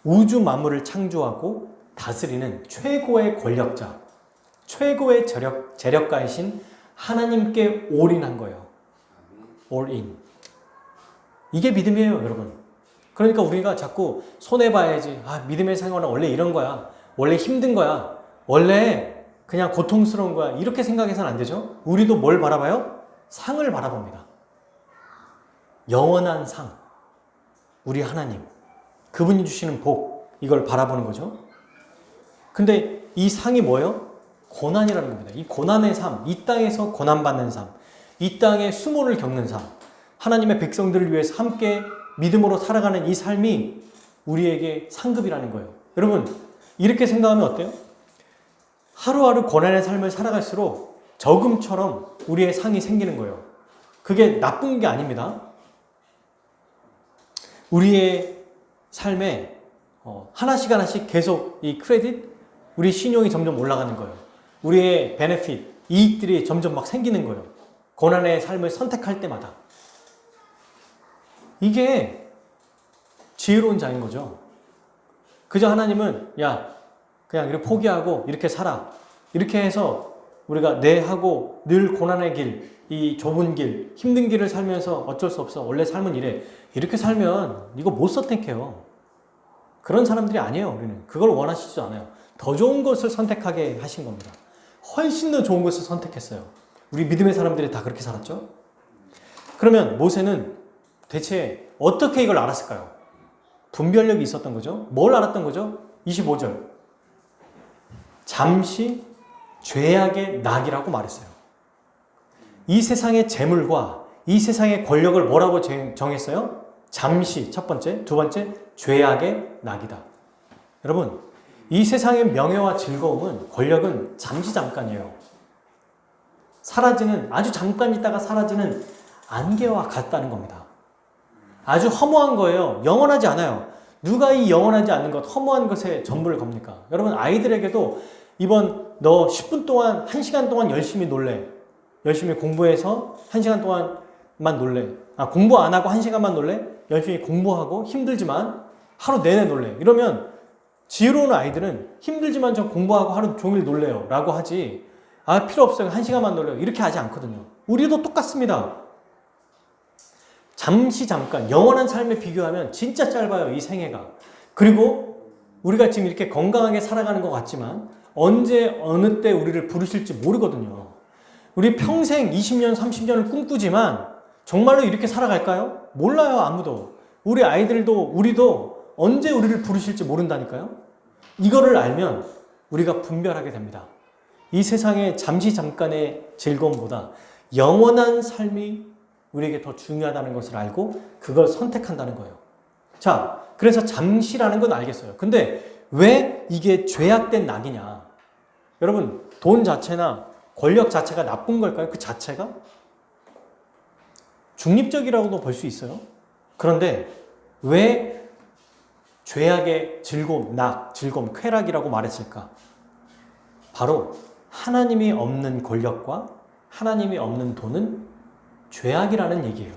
우주 만물을 창조하고 다스리는 최고의 권력자, 최고의 재력가이신 하나님께 올인한 거예요. all in. 이게 믿음이에요, 여러분. 그러니까 우리가 자꾸 손해봐야지. 믿음의 생활은 원래 이런 거야. 원래 힘든 거야. 원래 그냥 고통스러운 거야. 이렇게 생각해서는 안 되죠. 우리도 뭘 바라봐요? 상을 바라봅니다. 영원한 상. 우리 하나님. 그분이 주시는 복. 이걸 바라보는 거죠. 근데 이 상이 뭐예요? 고난이라는 겁니다. 이 고난의 삶. 이 땅에서 고난받는 삶. 이 땅에 수모를 겪는 삶, 하나님의 백성들을 위해서 함께 믿음으로 살아가는 이 삶이 우리에게 상급이라는 거예요. 여러분, 이렇게 생각하면 어때요? 하루하루 고난의 삶을 살아갈수록 저금처럼 우리의 상이 생기는 거예요. 그게 나쁜 게 아닙니다. 우리의 삶에 하나씩 하나씩 계속 이 크레딧, 우리 신용이 점점 올라가는 거예요. 우리의 베네핏, 이익들이 점점 막 생기는 거예요. 고난의 삶을 선택할 때마다. 이게 지혜로운 자인 거죠. 그저 하나님은 그냥 이렇게 포기하고 이렇게 살아. 이렇게 해서 우리가 내 하고 늘 고난의 길, 이 좁은 길, 힘든 길을 살면서 어쩔 수 없어. 원래 삶은 이래. 이렇게 살면 이거 못 선택해요. 그런 사람들이 아니에요. 우리는 그걸 원하시지도 않아요. 더 좋은 것을 선택하게 하신 겁니다. 훨씬 더 좋은 것을 선택했어요. 우리 믿음의 사람들이 다 그렇게 살았죠. 그러면 모세는 대체 어떻게 이걸 알았을까요? 분별력이 있었던 거죠. 뭘 알았던 거죠? 25절. 잠시 죄악의 낙이라고 말했어요. 이 세상의 재물과 이 세상의 권력을 뭐라고 정했어요? 잠시, 첫 번째. 두 번째, 죄악의 낙이다. 여러분, 이 세상의 명예와 즐거움은, 권력은 잠시 잠깐이에요. 사라지는, 아주 잠깐 있다가 사라지는 안개와 같다는 겁니다. 아주 허무한 거예요. 영원하지 않아요. 누가 이 영원하지 않는 것, 허무한 것에 전부를 겁니까? 여러분, 아이들에게도 이번 너 10분 동안, 1시간 동안 열심히 놀래. 열심히 공부해서 1시간 동안만 놀래. 공부 안 하고 1시간만 놀래? 열심히 공부하고 힘들지만 하루 내내 놀래. 이러면 지혜로운 아이들은 힘들지만 저 공부하고 하루 종일 놀래요. 라고 하지. 필요 없어요. 1시간만 놀래요. 이렇게 하지 않거든요. 우리도 똑같습니다. 잠시 잠깐 영원한 삶에 비교하면 진짜 짧아요. 이 생애가. 그리고 우리가 지금 이렇게 건강하게 살아가는 것 같지만 언제 어느 때 우리를 부르실지 모르거든요. 우리 평생 20년 30년을 꿈꾸지만 정말로 이렇게 살아갈까요? 몰라요. 아무도. 우리 아이들도 우리도 언제 우리를 부르실지 모른다니까요. 이거를 알면 우리가 분별하게 됩니다. 이 세상의 잠시 잠깐의 즐거움보다 영원한 삶이 우리에게 더 중요하다는 것을 알고 그걸 선택한다는 거예요. 자, 그래서 잠시라는 건 알겠어요. 근데 왜 이게 죄악된 낙이냐? 여러분, 돈 자체나 권력 자체가 나쁜 걸까요? 그 자체가? 중립적이라고도 볼 수 있어요. 그런데 왜 죄악의 즐거움, 즐거움, 쾌락이라고 말했을까? 바로 하나님이 없는 권력과 하나님이 없는 돈은 죄악이라는 얘기예요.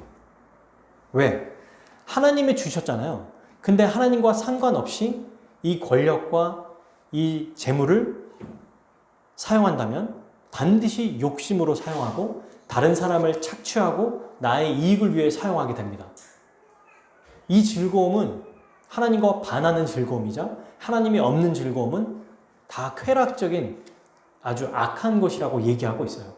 왜? 하나님이 주셨잖아요. 근데 하나님과 상관없이 이 권력과 이 재물을 사용한다면 반드시 욕심으로 사용하고 다른 사람을 착취하고 나의 이익을 위해 사용하게 됩니다. 이 즐거움은 하나님과 반하는 즐거움이자 하나님이 없는 즐거움은 다 쾌락적인 아주 악한 것이라고 얘기하고 있어요.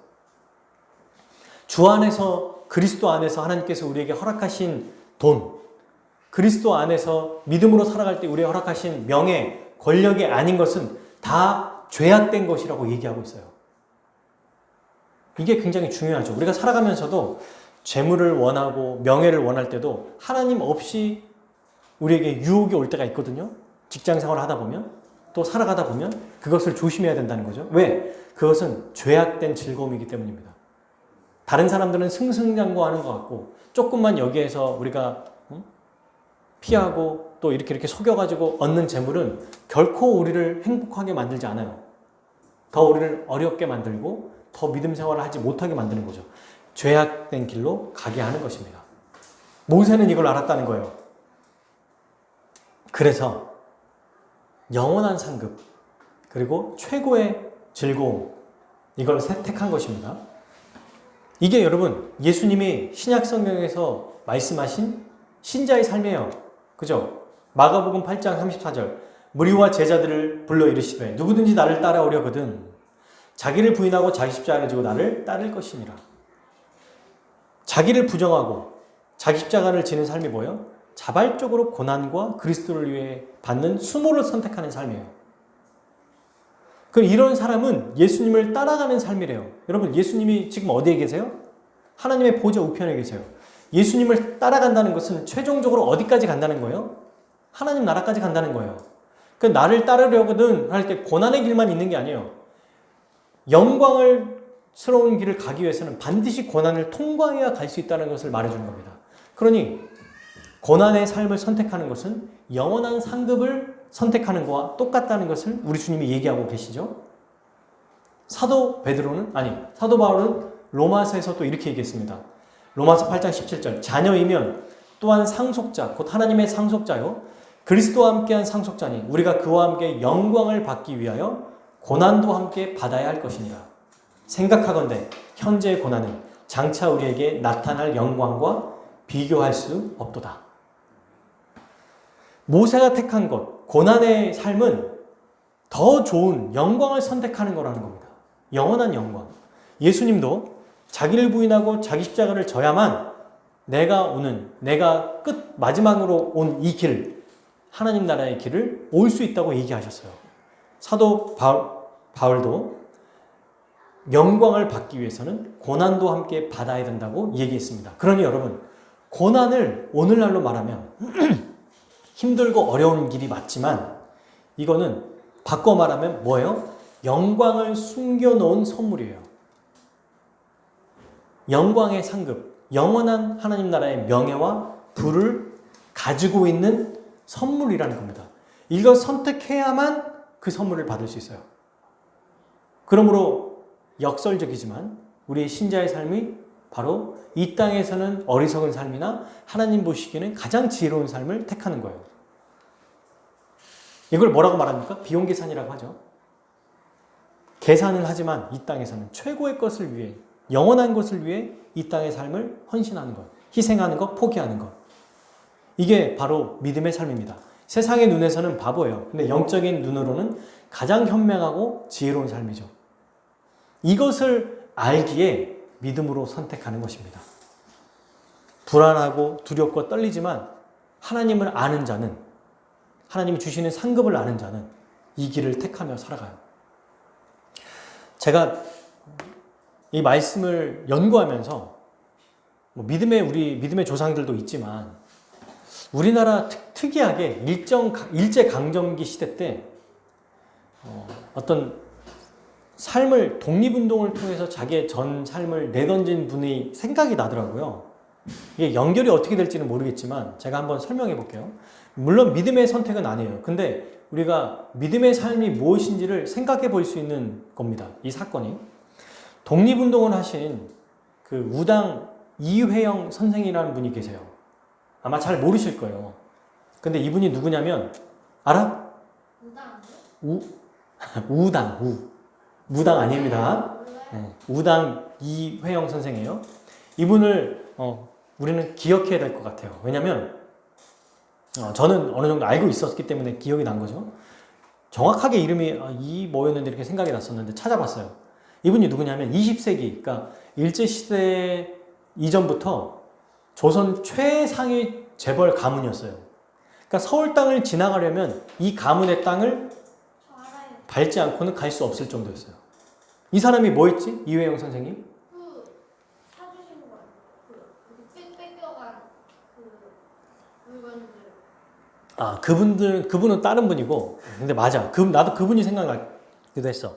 주 안에서, 그리스도 안에서 하나님께서 우리에게 허락하신 돈, 그리스도 안에서 믿음으로 살아갈 때 우리에게 허락하신 명예, 권력이 아닌 것은 다 죄악된 것이라고 얘기하고 있어요. 이게 굉장히 중요하죠. 우리가 살아가면서도 재물을 원하고 명예를 원할 때도 하나님 없이 우리에게 유혹이 올 때가 있거든요. 직장 생활을 하다 보면, 또 살아가다 보면 그것을 조심해야 된다는 거죠. 왜? 그것은 죄악된 즐거움이기 때문입니다. 다른 사람들은 승승장구하는 것 같고 조금만 여기에서 우리가 피하고 또 이렇게 속여가지고 얻는 재물은 결코 우리를 행복하게 만들지 않아요. 더 우리를 어렵게 만들고 더 믿음 생활을 하지 못하게 만드는 거죠. 죄악된 길로 가게 하는 것입니다. 모세는 이걸 알았다는 거예요. 그래서 영원한 상급 그리고 최고의 즐거움 이걸 선택한 것입니다. 이게 여러분 예수님이 신약 성경에서 말씀하신 신자의 삶이에요. 그죠? 마가복음 8장 34절 무리와 제자들을 불러 이르시되 누구든지 나를 따라오려거든 자기를 부인하고 자기 십자가를 지고 나를 따를 것이니라. 자기를 부정하고 자기 십자가를 지는 삶이 뭐예요? 자발적으로 고난과 그리스도를 위해 받는 수모를 선택하는 삶이에요. 그럼 이런 사람은 예수님을 따라가는 삶이래요. 여러분 예수님이 지금 어디에 계세요? 하나님의 보좌 우편에 계세요. 예수님을 따라간다는 것은 최종적으로 어디까지 간다는 거예요? 하나님 나라까지 간다는 거예요. 그 나를 따르려거든 할 때 고난의 길만 있는 게 아니에요. 영광스러운 길을 가기 위해서는 반드시 고난을 통과해야 갈 수 있다는 것을 말해주는 겁니다. 그러니 고난의 삶을 선택하는 것은 영원한 상급을 선택하는 것과 똑같다는 것을 우리 주님이 얘기하고 계시죠. 사도 바울은 로마서에서 또 이렇게 얘기했습니다. 로마서 8장 17절 자녀이면 또한 상속자 곧 하나님의 상속자요 그리스도와 함께한 상속자니 우리가 그와 함께 영광을 받기 위하여 고난도 함께 받아야 할 것이니라. 생각하건대 현재의 고난은 장차 우리에게 나타날 영광과 비교할 수 없도다. 모세가 택한 것, 고난의 삶은 더 좋은 영광을 선택하는 거라는 겁니다. 영원한 영광. 예수님도 자기를 부인하고 자기 십자가를 져야만 내가 끝 마지막으로 온 이 길, 하나님 나라의 길을 올 수 있다고 얘기하셨어요. 사도 바울도 영광을 받기 위해서는 고난도 함께 받아야 된다고 얘기했습니다. 그러니 여러분, 고난을 오늘날로 말하면 힘들고 어려운 길이 맞지만 이거는 바꿔 말하면 뭐예요? 영광을 숨겨놓은 선물이에요. 영광의 상급, 영원한 하나님 나라의 명예와 부를 가지고 있는 선물이라는 겁니다. 이걸 선택해야만 그 선물을 받을 수 있어요. 그러므로 역설적이지만 우리의 신자의 삶이 바로 이 땅에서는 어리석은 삶이나 하나님 보시기에는 가장 지혜로운 삶을 택하는 거예요. 이걸 뭐라고 말합니까? 비용 계산이라고 하죠. 계산은 하지만 이 땅에서는 최고의 것을 위해, 영원한 것을 위해 이 땅의 삶을 헌신하는 것, 희생하는 것, 포기하는 것. 이게 바로 믿음의 삶입니다. 세상의 눈에서는 바보예요. 근데 영적인 눈으로는 가장 현명하고 지혜로운 삶이죠. 이것을 알기에 믿음으로 선택하는 것입니다. 불안하고 두렵고 떨리지만 하나님을 아는 자는, 하나님이 주시는 상급을 아는 자는 이 길을 택하며 살아가요. 제가 이 말씀을 연구하면서 우리 믿음의 조상들도 있지만 우리나라 특이하게 일제강점기 시대 때 어떤 삶을, 독립운동을 통해서 자기의 전 삶을 내던진 분이 생각이 나더라고요. 이게 연결이 어떻게 될지는 모르겠지만 제가 한번 설명해 볼게요. 물론 믿음의 선택은 아니에요. 근데 우리가 믿음의 삶이 무엇인지를 생각해 볼 수 있는 겁니다. 이 사건이. 독립운동을 하신 그 우당 이회영 선생이라는 분이 계세요. 아마 잘 모르실 거예요. 근데 이분이 누구냐면, 알아? 우당. 무당 아닙니다. 네, 우당 이회영 선생이에요. 이분을 우리는 기억해야 될 것 같아요. 왜냐하면 저는 어느 정도 알고 있었기 때문에 기억이 난 거죠. 정확하게 이름이 뭐였는데 이렇게 생각이 났었는데 찾아봤어요. 이분이 누구냐면 20세기, 그러니까 일제시대 이전부터 조선 최상위 재벌 가문이었어요. 그러니까 서울 땅을 지나가려면 이 가문의 땅을 밟지 않고는 갈 수 없을 정도였어요. 이 사람이 뭐 했지? 이회영 선생님? 사주신 거 뺏겨간 물건들. 아, 그분은 다른 분이고, 근데 맞아. 나도 그분이 생각나기도 했어.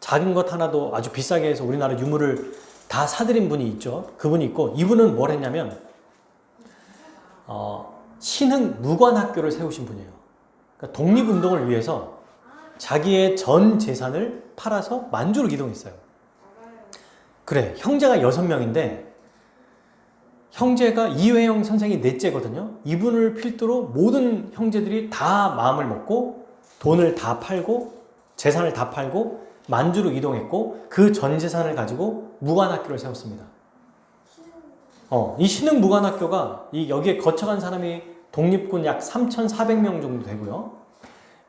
작은 것 하나도 아주 비싸게 해서 우리나라 유물을 다 사들인 분이 있죠. 그분이 있고, 이분은 뭘 했냐면, 신흥 무관학교를 세우신 분이에요. 그러니까 독립운동을 위해서 자기의 전 재산을 팔아서 만주로 이동했어요. 그래, 형제가 6명인데 형제가 이회영 선생이 넷째거든요. 이분을 필두로 모든 형제들이 다 마음을 먹고 돈을 다 팔고 재산을 다 팔고 만주로 이동했고 그 전 재산을 가지고 무관학교를 세웠습니다. 이 신흥 무관학교가 여기에 거쳐간 사람이 독립군 약 3,400명 정도 되고요.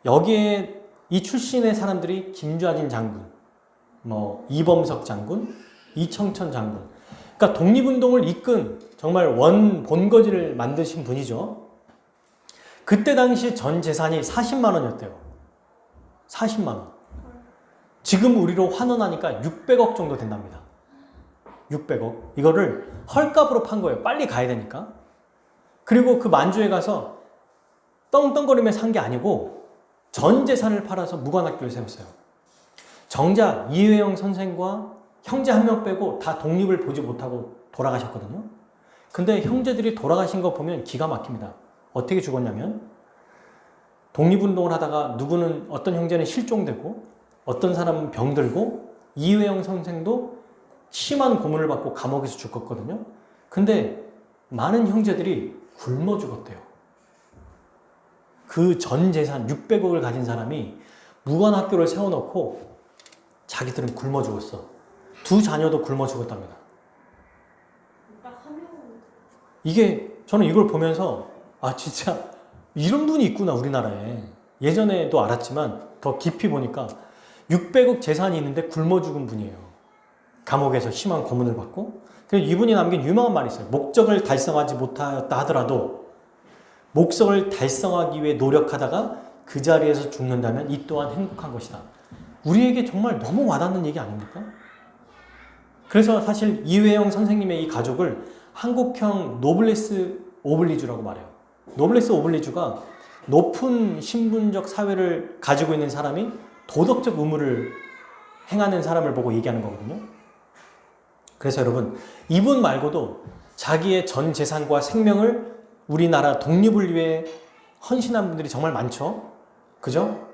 여기에 이 출신의 사람들이 김좌진 장군, 이범석 장군, 이청천 장군. 그러니까 독립운동을 이끈 정말 본거지를 만드신 분이죠. 그때 당시 전 재산이 40만 원이었대요. 40만 원. 지금 우리로 환원하니까 600억 정도 된답니다. 600억. 이거를 헐값으로 판 거예요. 빨리 가야 되니까. 그리고 그 만주에 가서 떵떵거리며 산 게 아니고 전 재산을 팔아서 무관학교를 세웠어요. 정작 이회영 선생과 형제 한 명 빼고 다 독립을 보지 못하고 돌아가셨거든요. 근데 형제들이 돌아가신 거 보면 기가 막힙니다. 어떻게 죽었냐면 독립운동을 하다가 어떤 형제는 실종되고 어떤 사람은 병들고 이회영 선생도 심한 고문을 받고 감옥에서 죽었거든요. 근데 많은 형제들이 굶어 죽었대요. 그 전 재산 600억을 가진 사람이 무관학교를 세워놓고 자기들은 굶어 죽었어. 두 자녀도 굶어 죽었답니다. 딱한 명은 이게 저는 이걸 보면서 아 진짜 이런 분이 있구나 우리나라에. 예전에도 알았지만 더 깊이 보니까 600억 재산이 있는데 굶어 죽은 분이에요. 감옥에서 심한 고문을 받고. 그래서 이분이 남긴 유명한 말이 있어요. 목적을 달성하지 못하였다 하더라도 목적을 달성하기 위해 노력하다가 그 자리에서 죽는다면 이 또한 행복한 것이다. 우리에게 정말 너무 와닿는 얘기 아닙니까? 그래서 사실 이회영 선생님의 이 가족을 한국형 노블레스 오블리주라고 말해요. 노블레스 오블리주가 높은 신분적 사회를 가지고 있는 사람이 도덕적 의무를 행하는 사람을 보고 얘기하는 거거든요. 그래서 여러분, 이분 말고도 자기의 전 재산과 생명을 우리나라 독립을 위해 헌신한 분들이 정말 많죠. 그죠?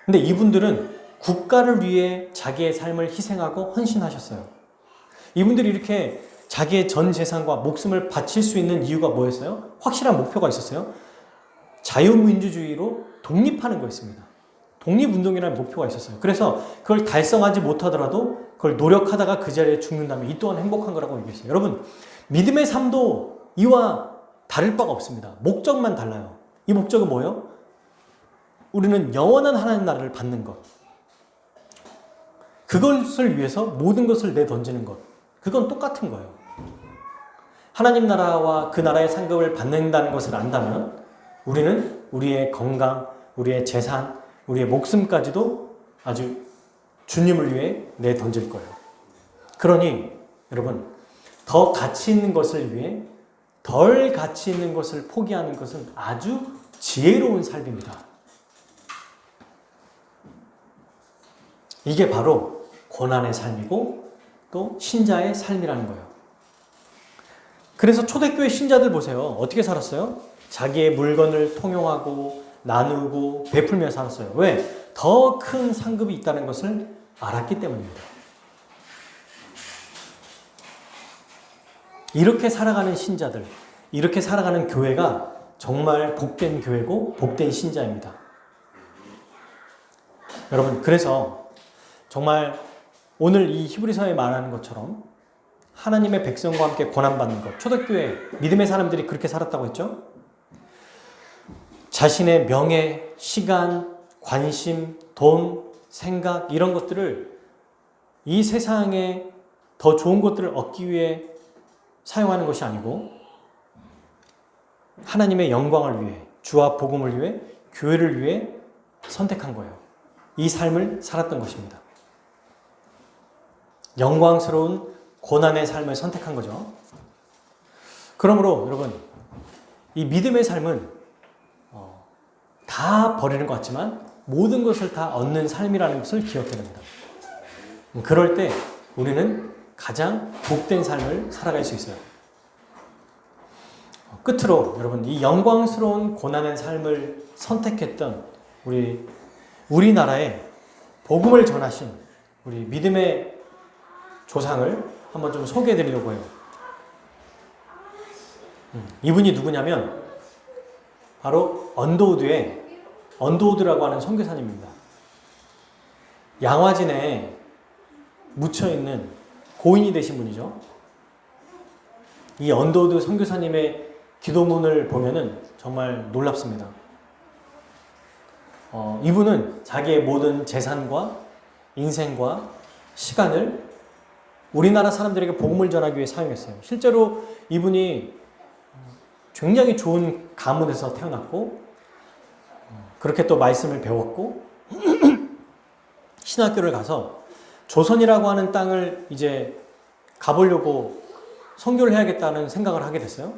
근데 이분들은 국가를 위해 자기의 삶을 희생하고 헌신하셨어요. 이분들이 이렇게 자기의 전 재산과 목숨을 바칠 수 있는 이유가 뭐였어요? 확실한 목표가 있었어요. 자유민주주의로 독립하는 거였습니다. 독립운동이라는 목표가 있었어요. 그래서 그걸 달성하지 못하더라도 그걸 노력하다가 그 자리에 죽는다면 이 또한 행복한 거라고 얘기했어요. 여러분, 믿음의 삶도 이와 다를 바가 없습니다. 목적만 달라요. 이 목적은 뭐예요? 우리는 영원한 하나님 나라를 받는 것. 그것을 위해서 모든 것을 내던지는 것. 그건 똑같은 거예요. 하나님 나라와 그 나라의 상급을 받는다는 것을 안다면 우리는 우리의 건강, 우리의 재산, 우리의 목숨까지도 아주 주님을 위해 내던질 거예요. 그러니 여러분, 더 가치 있는 것을 위해 덜 가치 있는 것을 포기하는 것은 아주 지혜로운 삶입니다. 이게 바로 고난의 삶이고 또 신자의 삶이라는 거예요. 그래서 초대교회 신자들 보세요. 어떻게 살았어요? 자기의 물건을 통용하고 나누고 베풀며 살았어요. 왜? 더 큰 상급이 있다는 것을 알았기 때문입니다. 이렇게 살아가는 신자들, 이렇게 살아가는 교회가 정말 복된 교회고 복된 신자입니다. 여러분, 그래서 정말 오늘 이 히브리서에 말하는 것처럼 하나님의 백성과 함께 고난받는 것, 초대교회 믿음의 사람들이 그렇게 살았다고 했죠? 자신의 명예, 시간, 관심, 돈, 생각 이런 것들을 이 세상에 더 좋은 것들을 얻기 위해 사용하는 것이 아니고 하나님의 영광을 위해, 주와 복음을 위해, 교회를 위해 선택한 거예요. 이 삶을 살았던 것입니다. 영광스러운 고난의 삶을 선택한 거죠. 그러므로 여러분, 이 믿음의 삶은 다 버리는 것 같지만 모든 것을 다 얻는 삶이라는 것을 기억해야 됩니다. 그럴 때 우리는 가장 복된 삶을 살아갈 수 있어요. 끝으로 여러분, 이 영광스러운 고난의 삶을 선택했던 우리나라에 복음을 전하신 우리 믿음의 조상을 한번 좀 소개해 드리려고 해요. 이분이 누구냐면 바로 언더우드라고 하는 선교사님입니다. 양화진에 묻혀있는 고인이 되신 분이죠. 이 언더우드 선교사님의 기도문을 보면은 정말 놀랍습니다. 이분은 자기의 모든 재산과 인생과 시간을 우리나라 사람들에게 복음을 전하기 위해 사용했어요. 실제로 이분이 굉장히 좋은 가문에서 태어났고 그렇게 또 말씀을 배웠고 신학교를 가서 조선이라고 하는 땅을 이제 가보려고 선교를 해야겠다는 생각을 하게 됐어요.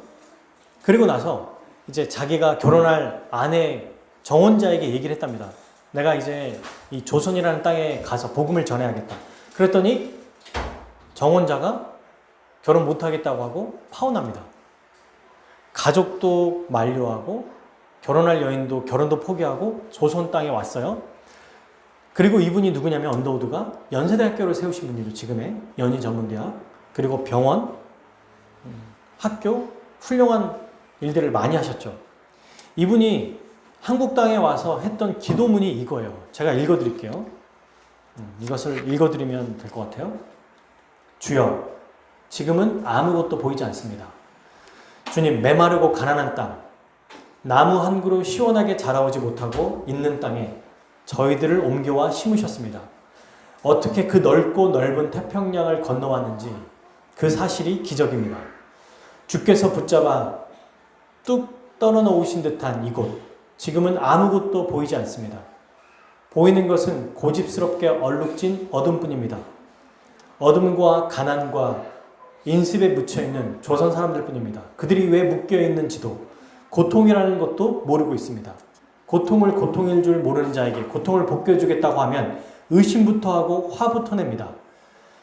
그리고 나서 이제 자기가 결혼할 아내 정원자에게 얘기를 했답니다. 내가 이제 이 조선이라는 땅에 가서 복음을 전해야겠다. 그랬더니 정원자가 결혼 못하겠다고 하고 파혼합니다. 가족도 만류하고 결혼할 여인도 결혼도 포기하고 조선 땅에 왔어요. 그리고 이분이 누구냐면 언더우드가 연세대학교를 세우신 분이죠. 지금의 연희전문대학, 그리고 병원, 학교, 훌륭한 일들을 많이 하셨죠. 이분이 한국 땅에 와서 했던 기도문이 이거예요. 제가 읽어드릴게요. 이것을 읽어드리면 될 것 같아요. 주여, 지금은 아무것도 보이지 않습니다. 주님, 메마르고 가난한 땅, 나무 한 그루 시원하게 자라오지 못하고 있는 땅에 저희들을 옮겨와 심으셨습니다. 어떻게 그 넓고 넓은 태평양을 건너왔는지 그 사실이 기적입니다. 주께서 붙잡아 뚝 떨어놓으신 듯한 이곳, 지금은 아무것도 보이지 않습니다. 보이는 것은 고집스럽게 얼룩진 어둠뿐입니다. 어둠과 가난과 인습에 묻혀있는 조선 사람들 뿐입니다. 그들이 왜 묶여있는지도 고통이라는 것도 모르고 있습니다. 고통을 고통일 줄 모르는 자에게 고통을 벗겨주겠다고 하면 의심부터 하고 화부터 냅니다.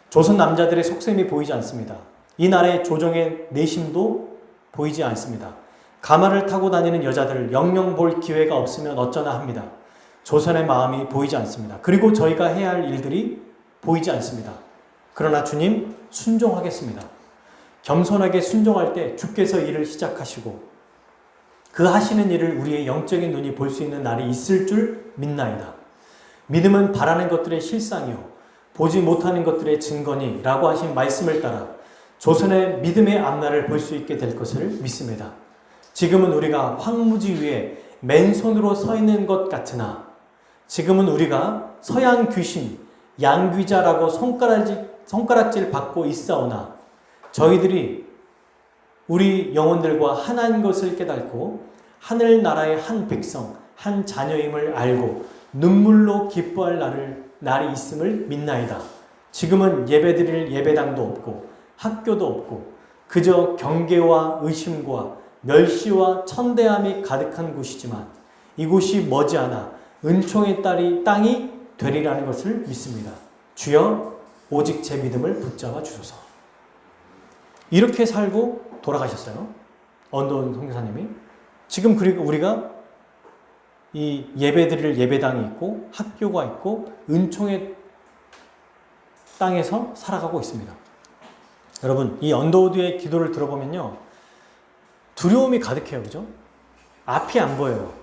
조선 남자들의 속셈이 보이지 않습니다. 이 나라의 조정의 내심도 보이지 않습니다. 가마를 타고 다니는 여자들을 영영 볼 기회가 없으면 어쩌나 합니다. 조선의 마음이 보이지 않습니다. 그리고 저희가 해야 할 일들이 보이지 않습니다. 그러나 주님, 순종하겠습니다. 겸손하게 순종할 때 주께서 일을 시작하시고 그 하시는 일을 우리의 영적인 눈이 볼 수 있는 날이 있을 줄 믿나이다. 믿음은 바라는 것들의 실상이요 보지 못하는 것들의 증거니 라고 하신 말씀을 따라 조선의 믿음의 앞날을 볼 수 있게 될 것을 믿습니다. 지금은 우리가 황무지 위에 맨손으로 서 있는 것 같으나 지금은 우리가 서양 귀신, 양귀자라고 손가락질 받고 있사오나 저희들이 우리 영혼들과 하나인 것을 깨닫고 하늘나라의 한 백성, 한 자녀임을 알고 눈물로 기뻐할 날이 있음을 믿나이다. 지금은 예배드릴 예배당도 없고 학교도 없고 그저 경계와 의심과 멸시와 천대함이 가득한 곳이지만 이곳이 머지않아 은총의 땅이 되리라는 것을 믿습니다. 주여, 오직 제 믿음을 붙잡아 주소서. 이렇게 살고 돌아가셨어요. 언더운 선교사님이. 지금 그리고 우리가 이 예배드릴 예배당이 있고 학교가 있고 은총의 땅에서 살아가고 있습니다. 여러분, 이 언더우드의 기도를 들어보면요, 두려움이 가득해요. 그죠? 앞이 안 보여요.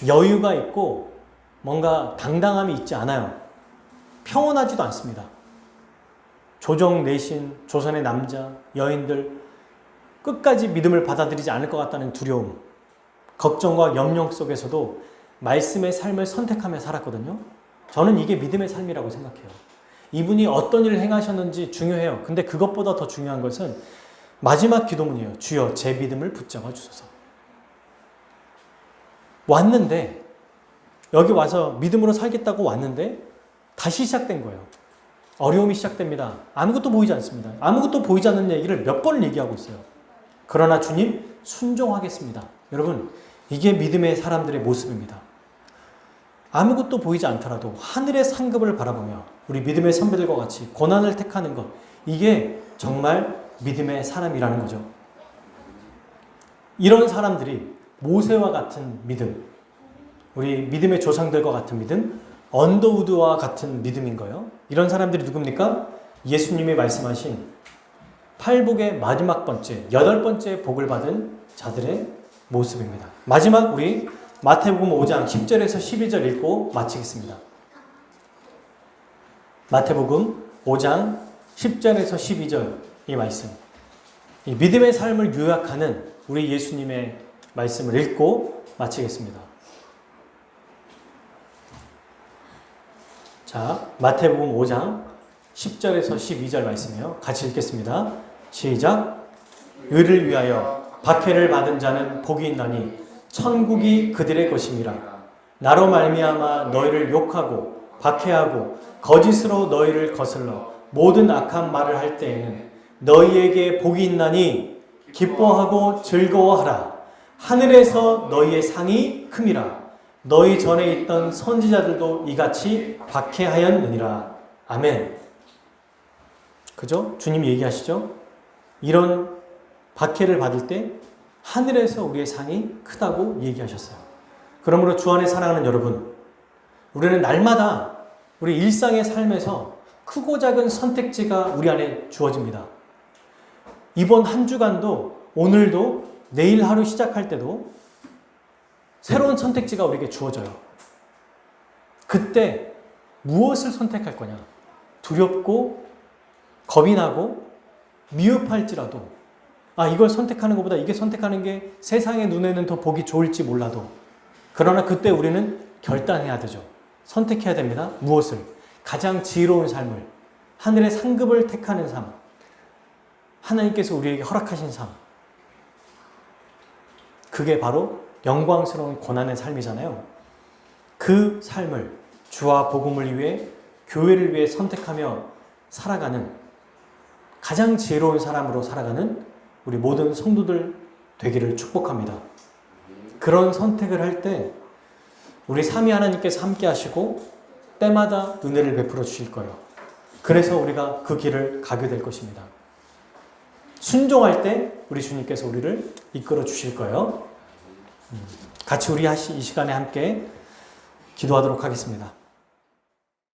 여유가 있고 뭔가 당당함이 있지 않아요. 평온하지도 않습니다. 조정 내신, 조선의 남자, 여인들 끝까지 믿음을 받아들이지 않을 것 같다는 두려움, 걱정과 염려 속에서도 말씀의 삶을 선택하며 살았거든요. 저는 이게 믿음의 삶이라고 생각해요. 이분이 어떤 일을 행하셨는지 중요해요. 근데 그것보다 더 중요한 것은 마지막 기도문이에요. 주여, 제 믿음을 붙잡아 주소서. 왔는데, 여기 와서 믿음으로 살겠다고 왔는데 다시 시작된 거예요. 어려움이 시작됩니다. 아무것도 보이지 않습니다. 아무것도 보이지 않는 얘기를 몇 번을 얘기하고 있어요. 그러나 주님, 순종하겠습니다. 여러분, 이게 믿음의 사람들의 모습입니다. 아무것도 보이지 않더라도 하늘의 상급을 바라보며 우리 믿음의 선배들과 같이 고난을 택하는 것, 이게 정말 믿음의 사람이라는 거죠. 이런 사람들이 모세와 같은 믿음, 우리 믿음의 조상들과 같은 믿음, 언더우드와 같은 믿음인 거예요. 이런 사람들이 누굽니까? 예수님이 말씀하신 팔복의 마지막 번째, 8번째 복을 받은 자들의 모습입니다. 마지막 우리 마태복음 5장 10절에서 12절 읽고 마치겠습니다. 마태복음 5장 10절에서 12절 이 말씀, 이 믿음의 삶을 요약하는 우리 예수님의 말씀을 읽고 마치겠습니다. 자, 마태복음 5장 10절에서 12절 말씀이에요. 같이 읽겠습니다. 시작. 의를 위하여 박해를 받은 자는 복이 있나니 천국이 그들의 것임이라. 나로 말미암아 너희를 욕하고 박해하고 거짓으로 너희를 거슬러 모든 악한 말을 할 때에는 너희에게 복이 있나니 기뻐하고 즐거워하라. 하늘에서 너희의 상이 큼이라. 너희 전에 있던 선지자들도 이같이 박해하였느니라. 아멘. 그죠? 주님 얘기하시죠? 이런 박해를 받을 때 하늘에서 우리의 상이 크다고 얘기하셨어요. 그러므로 주 안에 사랑하는 여러분, 우리는 날마다 우리 일상의 삶에서 크고 작은 선택지가 우리 안에 주어집니다. 이번 한 주간도, 오늘도, 내일 하루 시작할 때도 새로운 선택지가 우리에게 주어져요. 그때 무엇을 선택할 거냐? 두렵고 겁이 나고 미흡할지라도 이걸 선택하는 것보다 이게 선택하는 게 세상의 눈에는 더 보기 좋을지 몰라도 그러나 그때 우리는 결단해야 되죠. 선택해야 됩니다. 무엇을? 가장 지혜로운 삶을, 하늘의 상급을 택하는 삶, 하나님께서 우리에게 허락하신 삶, 그게 바로 영광스러운 고난의 삶이잖아요. 그 삶을 주와 복음을 위해, 교회를 위해 선택하며 살아가는, 가장 지혜로운 사람으로 살아가는 우리 모든 성도들 되기를 축복합니다. 그런 선택을 할 때 우리 삼위 하나님께서 함께 하시고 때마다 은혜를 베풀어 주실 거예요. 그래서 우리가 그 길을 가게 될 것입니다. 순종할 때 우리 주님께서 우리를 이끌어 주실 거예요. 같이 우리 이 시간에 함께 기도하도록 하겠습니다.